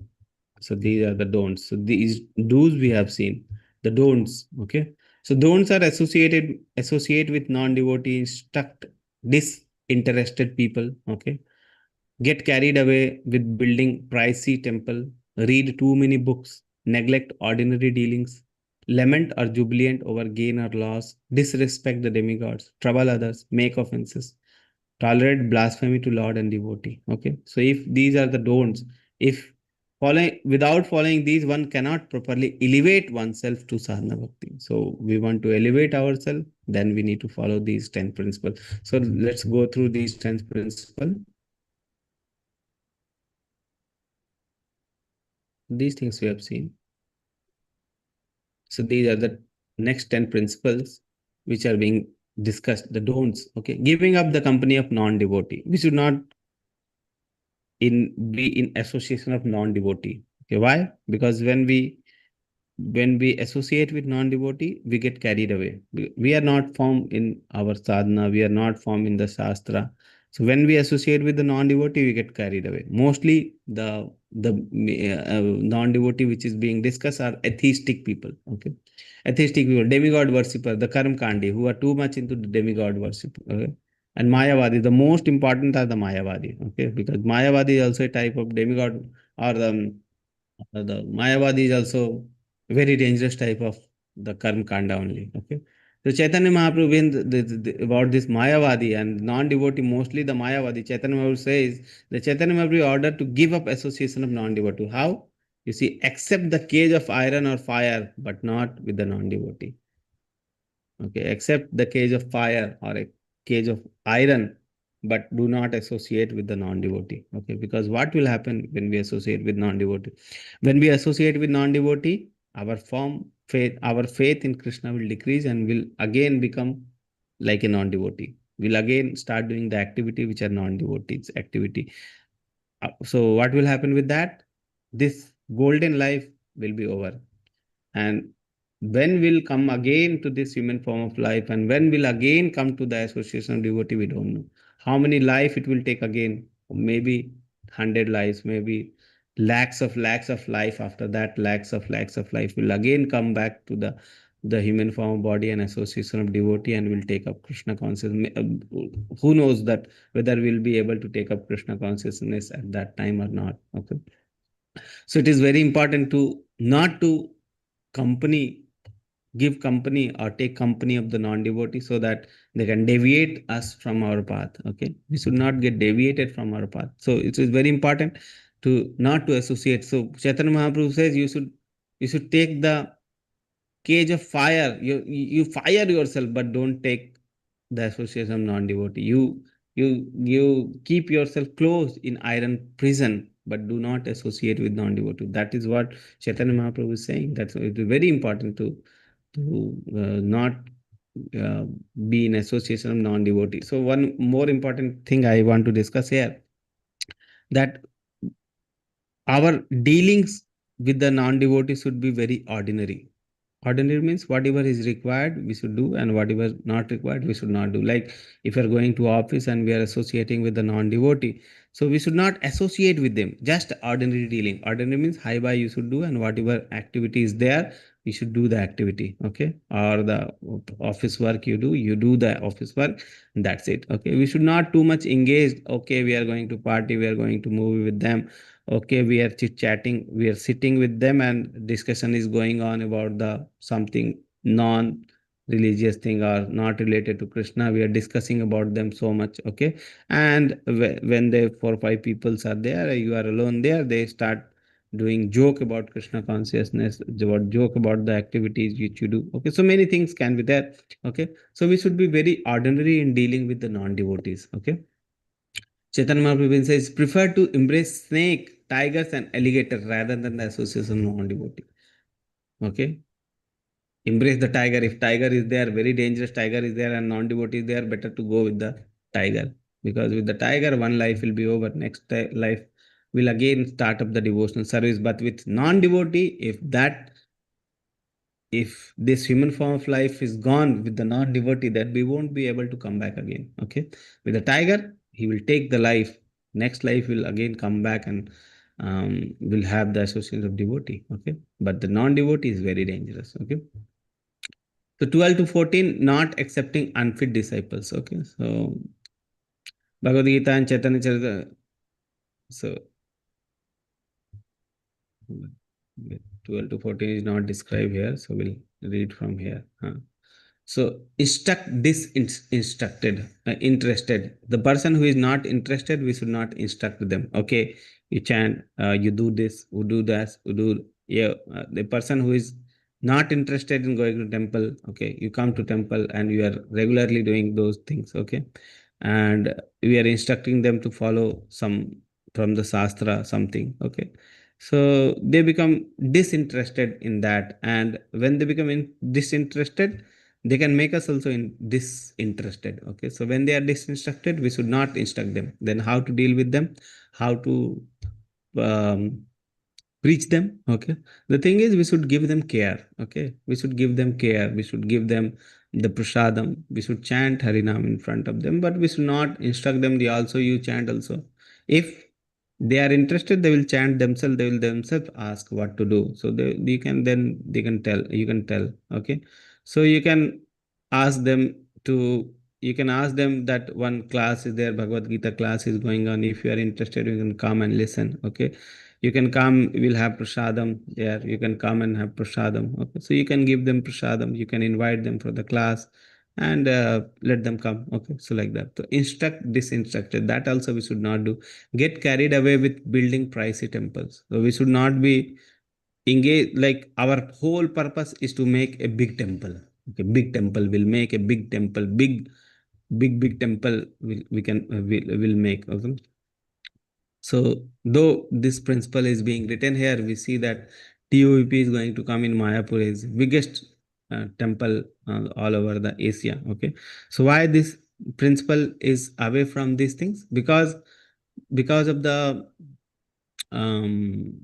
so these are the don'ts. So these do's we have seen. The don'ts. Okay, so don'ts are associate with non-devotee, instruct disinterested people. Okay, get carried away with building pricey temple, read too many books, neglect ordinary dealings, lament or jubilant over gain or loss, disrespect the demigods, trouble others, make offenses, tolerate blasphemy to Lord and devotee. Okay, so if these are the don'ts, if following without following these, one cannot properly elevate oneself to sadhana bhakti. So we want to elevate ourselves, then we need to follow these 10 principles. So let's go through these 10 principles. These things we have seen. So these are the next 10 principles which are being discussed, the don'ts. Okay, giving up the company of non-devotee. We should not be in association of non-devotee. Okay, why? Because when we associate with non-devotee, we get carried away. We are not formed in our sadhana, we are not formed in the shastra. So when we associate with the non-devotee, we get carried away. Mostly the non-devotee which is being discussed are atheistic people. Okay, atheistic people, demigod worshipper, the karm kandi, who are too much into the demigod worship. Okay, and Mayavadi, the most important are the Mayavadi. Okay, because Mayavadi is also a type of demigod, or the Mayavadi is also a very dangerous type of the Karma Kanda only. Okay. So Chaitanya Mahaprabhu, when about this Mayavadi and non-devotee, mostly the Mayavadi, Chaitanya Mahaprabhu says the Chaitanya Mahaprabhu ordered to give up association of non-devotee. How? You see, accept the cage of iron or fire, but not with the non-devotee. Okay, accept the cage of fire or a cage of iron, but do not associate with the non-devotee. Okay, because what will happen when we associate with non-devotee? When we associate with non-devotee, our faith in Krishna will decrease and will again become like a non-devotee. We'll again start doing the activity which are non-devotees activity. So what will happen with that? This golden life will be over. And when will come again to this human form of life, and when will again come to the association of devotee, we don't know. How many life it will take again? Maybe 100 lives, maybe lakhs of life. After that, lakhs of life will again come back to the human form of body and association of devotee, and will take up Krishna consciousness. Who knows that whether we'll be able to take up Krishna consciousness at that time or not. Okay, so it is very important to not to company give company or take company of the non-devotee, so that they can deviate us from our path. Okay, we should not get deviated from our path. So it is very important to not to associate. So Chaitanya Mahaprabhu says you should take the cage of fire. You fire yourself, but don't take the association of non-devotee. You keep yourself closed in iron prison, but do not associate with non-devotee. That is what Chaitanya Mahaprabhu is saying. That's it is very important to not uh, be in association of non-devotee. So one more important thing I want to discuss here, that our dealings with the non-devotee should be very ordinary. Ordinary means whatever is required we should do, and whatever not required we should not do. Like if you're going to office and we are associating with the non-devotee, so we should not associate with them. Just ordinary dealing. Ordinary means hi bye you should do, and whatever activity is there, we should do the activity. Okay, or the office work you do the office work. That's it. Okay, we should not too much engaged. Okay, we are going to party, we are going to movie with them. Okay, we are chit chatting, we are sitting with them, and discussion is going on about the something non religious thing or not related to Krishna. We are discussing about them so much. Okay, and when the 4 or 5 peoples are there, you are alone there, they start doing joke about Krishna consciousness, joke about the activities which you do. Okay, so many things can be there. Okay, so we should be very ordinary in dealing with the non-devotees. Okay, Chaitanya Mahaprabhu says, prefer to embrace snake, tigers, and alligator rather than the association of non-devotee. Okay, embrace the tiger. If tiger is there, very dangerous tiger is there, and non-devotee is there, better to go with the tiger, because with the tiger, one life will be over. Next life will again start up the devotional service. But with non-devotee, if this human form of life is gone with the non-devotee, that we won't be able to come back again. Okay, with the tiger he will take the life. Next life will again come back and will have the association of devotee. Okay, but the non-devotee is very dangerous. Okay, so 12 to 14, not accepting unfit disciples. Okay, so Bhagavad Gita and Chaitanya Charita. So 12 to 14 is not described here, so we'll read from here. So instructed, interested. The person who is not interested, we should not instruct them. Okay, you chant, you do this, you do that, you do. Yeah, the person who is not interested in going to temple, okay, you come to temple and you are regularly doing those things. Okay, and we are instructing them to follow some from the shastra something. Okay, so they become disinterested in that, and when they become disinterested, they can make us also disinterested. Okay, so when they are disinstructed, we should not instruct them. Then how to deal with them, how to um, preach them. Okay, the thing is we should give them care. Okay, we should give them care, we should give them the prasadam, we should chant harinam in front of them, but we should not instruct them. They also, you chant also. If they are interested, they will chant themselves, they will themselves ask what to do. So they can, then they can tell, you can tell. Okay, so you can ask them to, you can ask them that one class is there, Bhagavad Gita class is going on. If you are interested, you can come and listen. Okay, you can come, we'll have prasadam there, you can come and have prasadam. Okay, so you can give them prasadam, you can invite them for the class and let them come. Okay, so like that. So instruct disinstructed, that also we should not do. Get carried away with building pricey temples. So we should not be engaged, like our whole purpose is to make a big temple. Okay, big temple, will make a big temple, big temple we can will make. Okay, so though this principle is being written here, we see that TUVP is going to come in Mayapur, is biggest temple all over the Asia. Okay, so why this principle is away from these things? Because of um,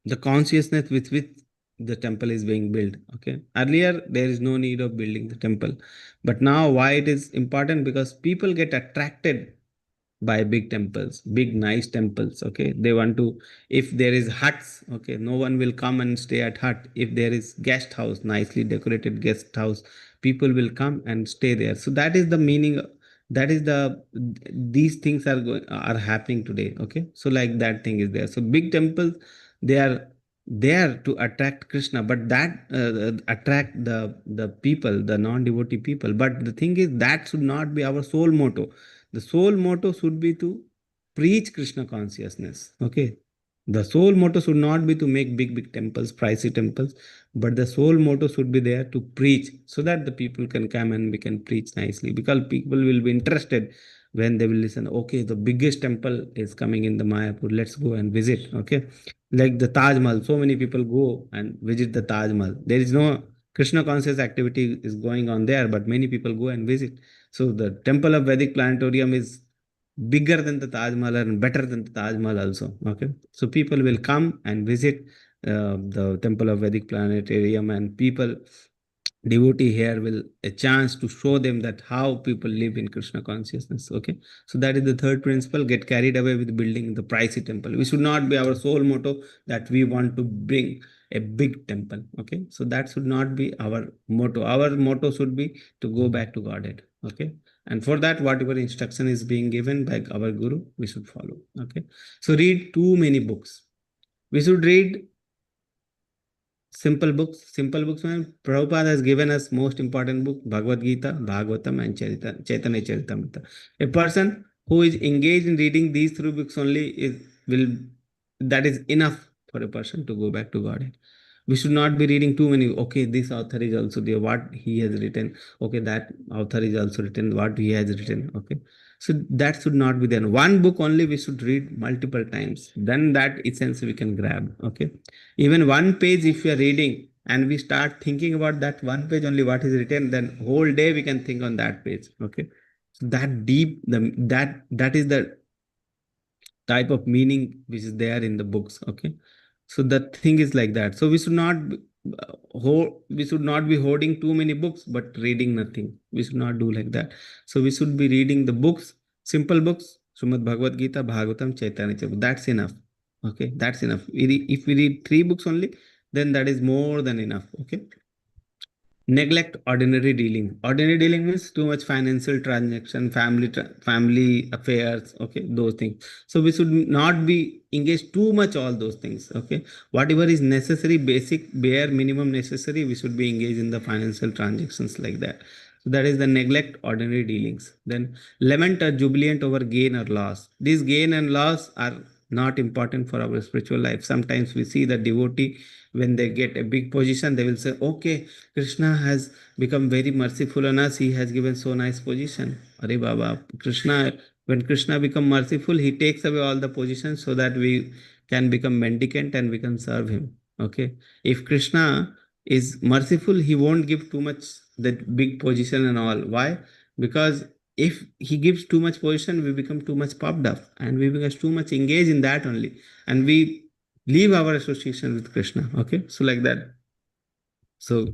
the consciousness with which the temple is being built. Okay, earlier there is no need of building the temple, but now why it is important? Because people get attracted by big temples, big nice temples. Okay, they want to, if there is huts, okay, no one will come and stay at hut. If there is guest house, nicely decorated guest house, people will come and stay there. So that is the meaning, that is the, these things are going, are happening today. Okay, so like that thing is there. So big temples, they are there to attract Krishna, but that attract the people, the non-devotee people. But the thing is, that should not be our sole motto. The sole motto should be to preach Krishna consciousness. Okay. The sole motto should not be to make big temples, pricey temples, but the sole motto should be there to preach, so that the people can come and we can preach nicely. Because people will be interested when they will listen. Okay, the biggest temple is coming in the Mayapur. Let's go and visit. Okay. Like the Taj Mahal. So many people go and visit the Taj Mahal. There is no Krishna conscious activity is going on there, but many people go and visit. So the temple of Vedic planetarium is bigger than the Taj Mahal and better than the Taj Mahal also. Okay, so people will come and visit the temple of Vedic planetarium, and people, devotee here will a chance to show them that how people live in Krishna consciousness. Okay, so that is the third principle. Get carried away with building the pricey temple. We should not be our sole motto that we want to bring a big temple. Okay, so that should not be our motto. Our motto should be to go back to Godhead. Okay, and for that, whatever instruction is being given by our guru, we should follow. Okay, so read too many books. We should read simple books. Simple books, man. Prabhupada has given us most important book, Bhagavad Gita, Bhagavatam, and Chaitanya Charitamrita. A person who is engaged in reading these three books only is will, that is enough for a person to go back to Godhead. We should not be reading too many. Okay, this author is also there, what he has written. Okay, that author is also written, what he has written. Okay, so that should not be there. One book only we should read multiple times. Then that essence we can grab. Okay, even one page if we are reading and we start thinking about that one page only, what is written, then whole day we can think on that page. Okay, so that deep, that is the type of meaning which is there in the books. Okay, so the thing is like that. So we should not we should not be hoarding too many books but reading nothing. We should not do like that. So we should be reading the books, simple books, Srimad Bhagavad Gita, Bhagavatam, Chaitanya Charitamrita. That's enough. Okay, that's enough. If we read 3 books only, then that is more than enough. Okay. Neglect ordinary dealing. Ordinary dealing means too much financial transaction, family affairs. Okay, those things. So we should not be engaged too much all those things. Okay, whatever is necessary, basic, bare minimum necessary, we should be engaged in the financial transactions like that. So that is the neglect ordinary dealings. Then lament or jubilant over gain or loss. These gain and loss are not important for our spiritual life. Sometimes we see the devotee, when they get a big position, they will say, okay, Krishna has become very merciful on us. He has given so nice position. Are Baba, Krishna, when Krishna become merciful, he takes away all the positions so that we can become mendicant and we can serve him. Okay. If Krishna is merciful, he won't give too much that big position and all. Why? Because if he gives too much position, we become too much puffed up and we become too much engaged in that only. And we leave our association with Krishna. Okay. So like that. So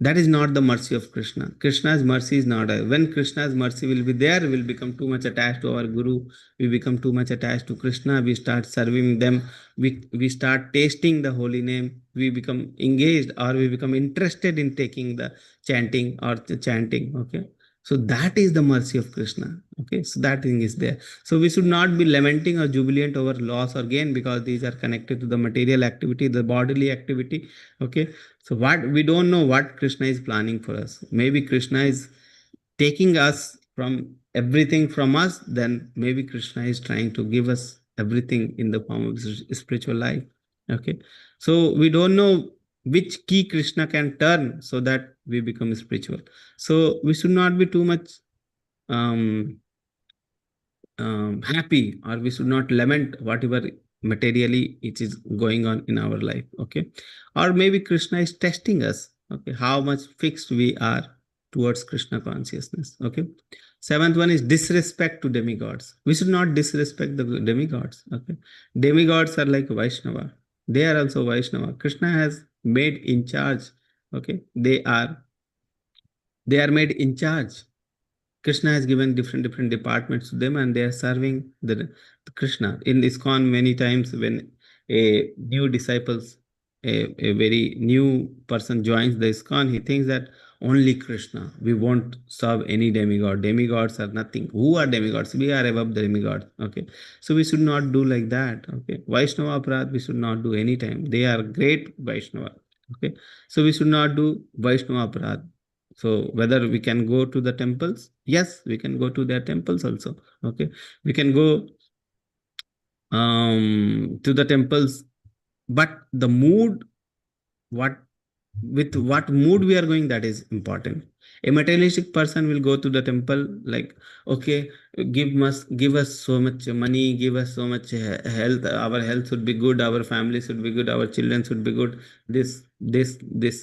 that is not the mercy of Krishna. Krishna's mercy is not. When Krishna's mercy will be there, we will become too much attached to our Guru. We become too much attached to Krishna. We start serving them. We start tasting the holy name. We become engaged or we become interested in taking the chanting or the chanting. Okay. So that is the mercy of Krishna. Okay. So that thing is there. So we should not be lamenting or jubilant over loss or gain, because these are connected to the material activity, the bodily activity. Okay. So what we don't know what Krishna is planning for us. Maybe Krishna is taking us from everything from us, then maybe Krishna is trying to give us everything in the form of spiritual life. Okay. So we don't know which key Krishna can turn so that we become spiritual. So we should not be too much happy, or we should not lament whatever materially it is going on in our life. Okay. Or maybe Krishna is testing us. Okay. How much fixed we are towards Krishna consciousness. Okay. Seventh one is disrespect to demigods. We should not disrespect the demigods. Okay. Demigods are like Vaishnava. They are also Vaishnava. Krishna has made in charge. Okay. They are made in charge. Krishna has given different departments to them, and they are serving the Krishna. In ISKCON, many times when a new disciples, a very new person joins the ISKCON, he thinks that only Krishna. We won't serve any demigod. Demigods are nothing. Who are demigods? We are above the demigods. Okay. So we should not do like that. Okay. Vaishnava Aparadh, we should not do any time. They are great Vaishnava. Okay. So we should not do Vaishnava Aparadh. So whether we can go to the temples, yes, we can go to their temples also. Okay, we can go to the temples, but the mood, what with what mood we are going, that is important. A materialistic person will go to the temple like, okay, give us so much money, give us so much health, our health should be good, our family should be good, our children should be good, this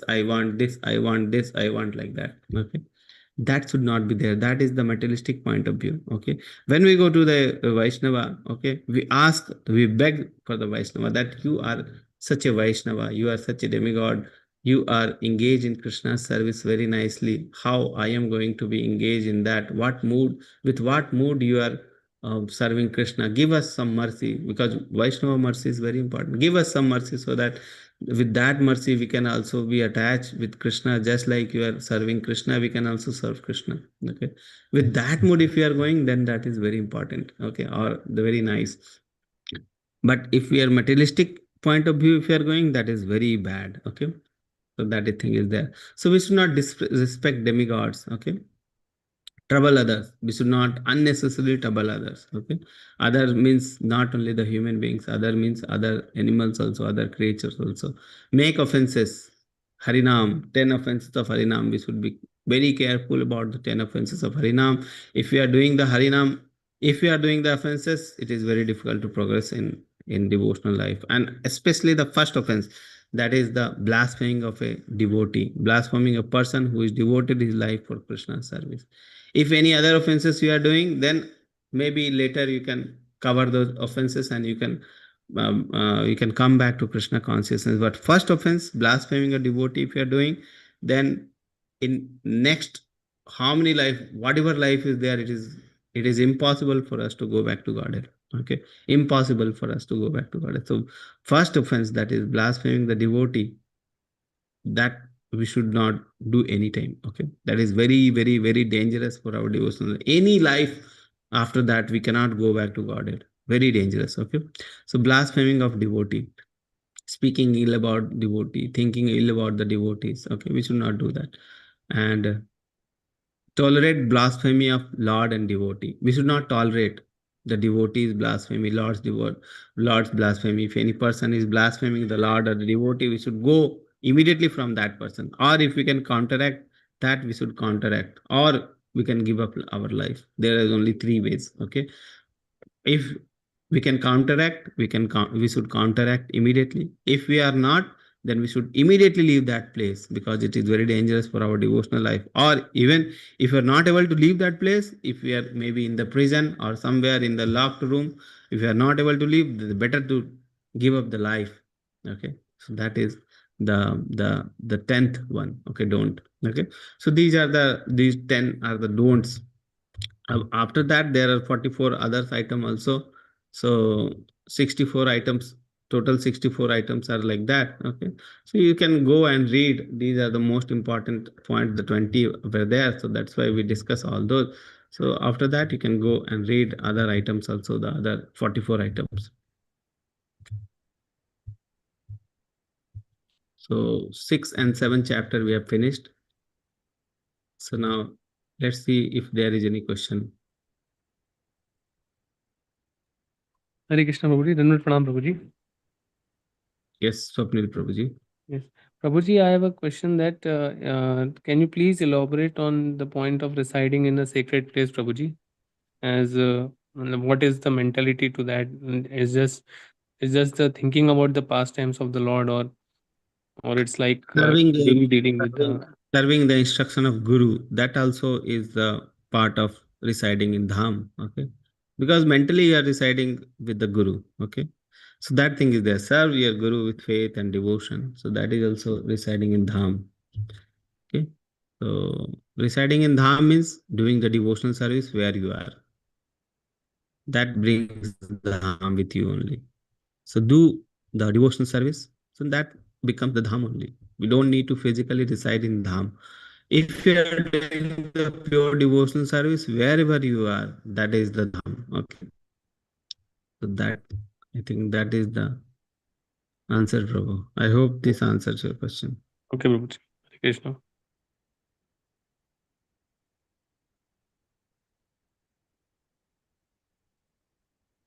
I want, this I want, this I want, like that. Okay. That should not be there. That is the materialistic point of view. Okay. When we go to the Vaishnava, okay, we beg for the Vaishnava that you are such a Vaishnava, you are such a demigod, you are engaged in Krishna's service very nicely. How I am going to be engaged in that? What mood, with what mood you are serving Krishna? Give us some mercy, because Vaishnava mercy is very important. Give us some mercy so that with that mercy we can also be attached with Krishna. Just like you are serving Krishna, we can also serve Krishna. Okay. With that mood, if you are going, then that is very important. Okay. Or the very nice. But if we are materialistic point of view, if you are going, that is very bad. Okay. So that thing is there. So we should not disrespect demigods. Okay. Trouble others. We should not unnecessarily trouble others. Okay. Other means not only the human beings, other means other animals also, other creatures also. Make offenses. Harinam, 10 offenses of Harinam. We should be very careful about the 10 offenses of Harinam. If we are doing the Harinam, if we are doing the offenses, it is very difficult to progress in devotional life. And especially the first offense, that is the blaspheming of a devotee, blaspheming a person who is devoted his life for Krishna's service. If any other offenses you are doing, then maybe later you can cover those offenses and you can come back to Krishna consciousness. But first offense, blaspheming a devotee, if you are doing, then in next how many life, whatever life is there, it is It is impossible for us to go back to Godhead. Okay, impossible for us to go back to Godhead. So first offense, that is blaspheming the devotee, that we should not do anytime. Okay, that is very, very, very dangerous for our devotional. Any life after that, we cannot go back to Godhead. Very dangerous. Okay, so blaspheming of devotee, speaking ill about devotee, thinking ill about the devotees. Okay, we should not do that. And tolerate blasphemy of Lord and devotee. We should not tolerate the devotee's blasphemy, Lord's blasphemy. If any person is blaspheming the Lord or the devotee, we should go immediately from that person. Or if we can counteract that, we should counteract. Or we can give up our life. There is only three ways. Okay. If we can counteract, we should counteract immediately. If we are not, then we should immediately leave that place, because it is very dangerous for our devotional life. Or even if we are not able to leave that place, if we are maybe in the prison or somewhere in the locked room, if we are not able to leave, it's better to give up the life. Okay, so that is the 10th one. Okay, don't. Okay, so these 10 are the don'ts. After that, there are 44 other items also. So 64 items, total 64 items are like that. Okay, so you can go and read. These are the most important points. The 20 were there, so that's why we discuss all those. So after that, you can go and read other items also, the other 44 items. So 6 and 7 chapter we have finished. So now let's see if there is any question. Hare Krishna Prabhuji, Dandavat Pranam Prabhuji. Yes, Swapnil Prabhuji. Yes, Prabhuji, I have a question that can you please elaborate on the point of residing in a sacred place, Prabhuji? As what is the mentality to that? Is just the thinking about the pastimes of the Lord, or it's like really dealing with the serving the instruction of Guru. That also is the part of residing in Dham. Okay, because mentally you are residing with the Guru. Okay, so that thing is there. Serve your Guru with faith and devotion. So that is also residing in Dham. Okay, so residing in Dham means doing the devotional service where you are. That brings the Dham with you only. So do the devotional service. So that becomes the Dham only. We don't need to physically reside in Dham. If you are doing the pure devotional service, wherever you are, that is the Dham. Okay. So that, I think that is the answer, Prabhu. I hope this answers your question. Okay, Prabhuji. Hare Krishna.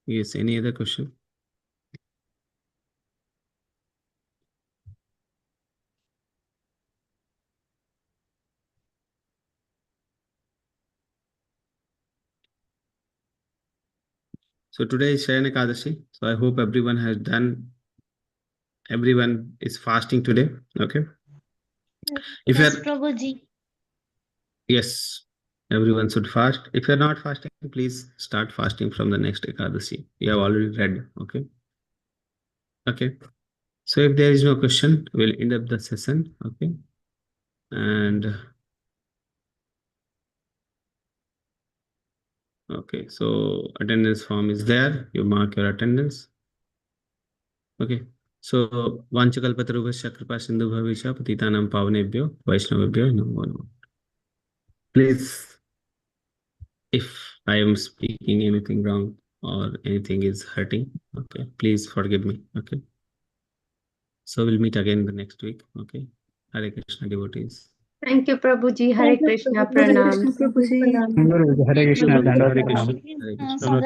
Yes, any other question? So today is Shayana Ekadashi. So I hope everyone is fasting today. Okay. If Yes, you're, Prabhuji. yes, everyone should fast. If you're not fasting, please start fasting from the next Ekadashi. You have already read. Okay. Okay. So if there is no question, we'll end up the session. Okay. And okay, so attendance form is there. You mark your attendance. Okay. So Vanchakalpatarubhasya Kripa Sindhu Bhavisha Patitanam Pavanebhyo Vaishnavabhyo Namo Namo. Please, if I am speaking anything wrong or anything is hurting, okay, please forgive me. Okay. So we'll meet again the next week. Okay. Hare Krishna devotees. Thank you, Prabhuji. Hare Krishna. Hare Pranam. Krishna Prabhuji. Hare Krishna, Hare Dandavat Krishna. Pranam. Hare Krishna.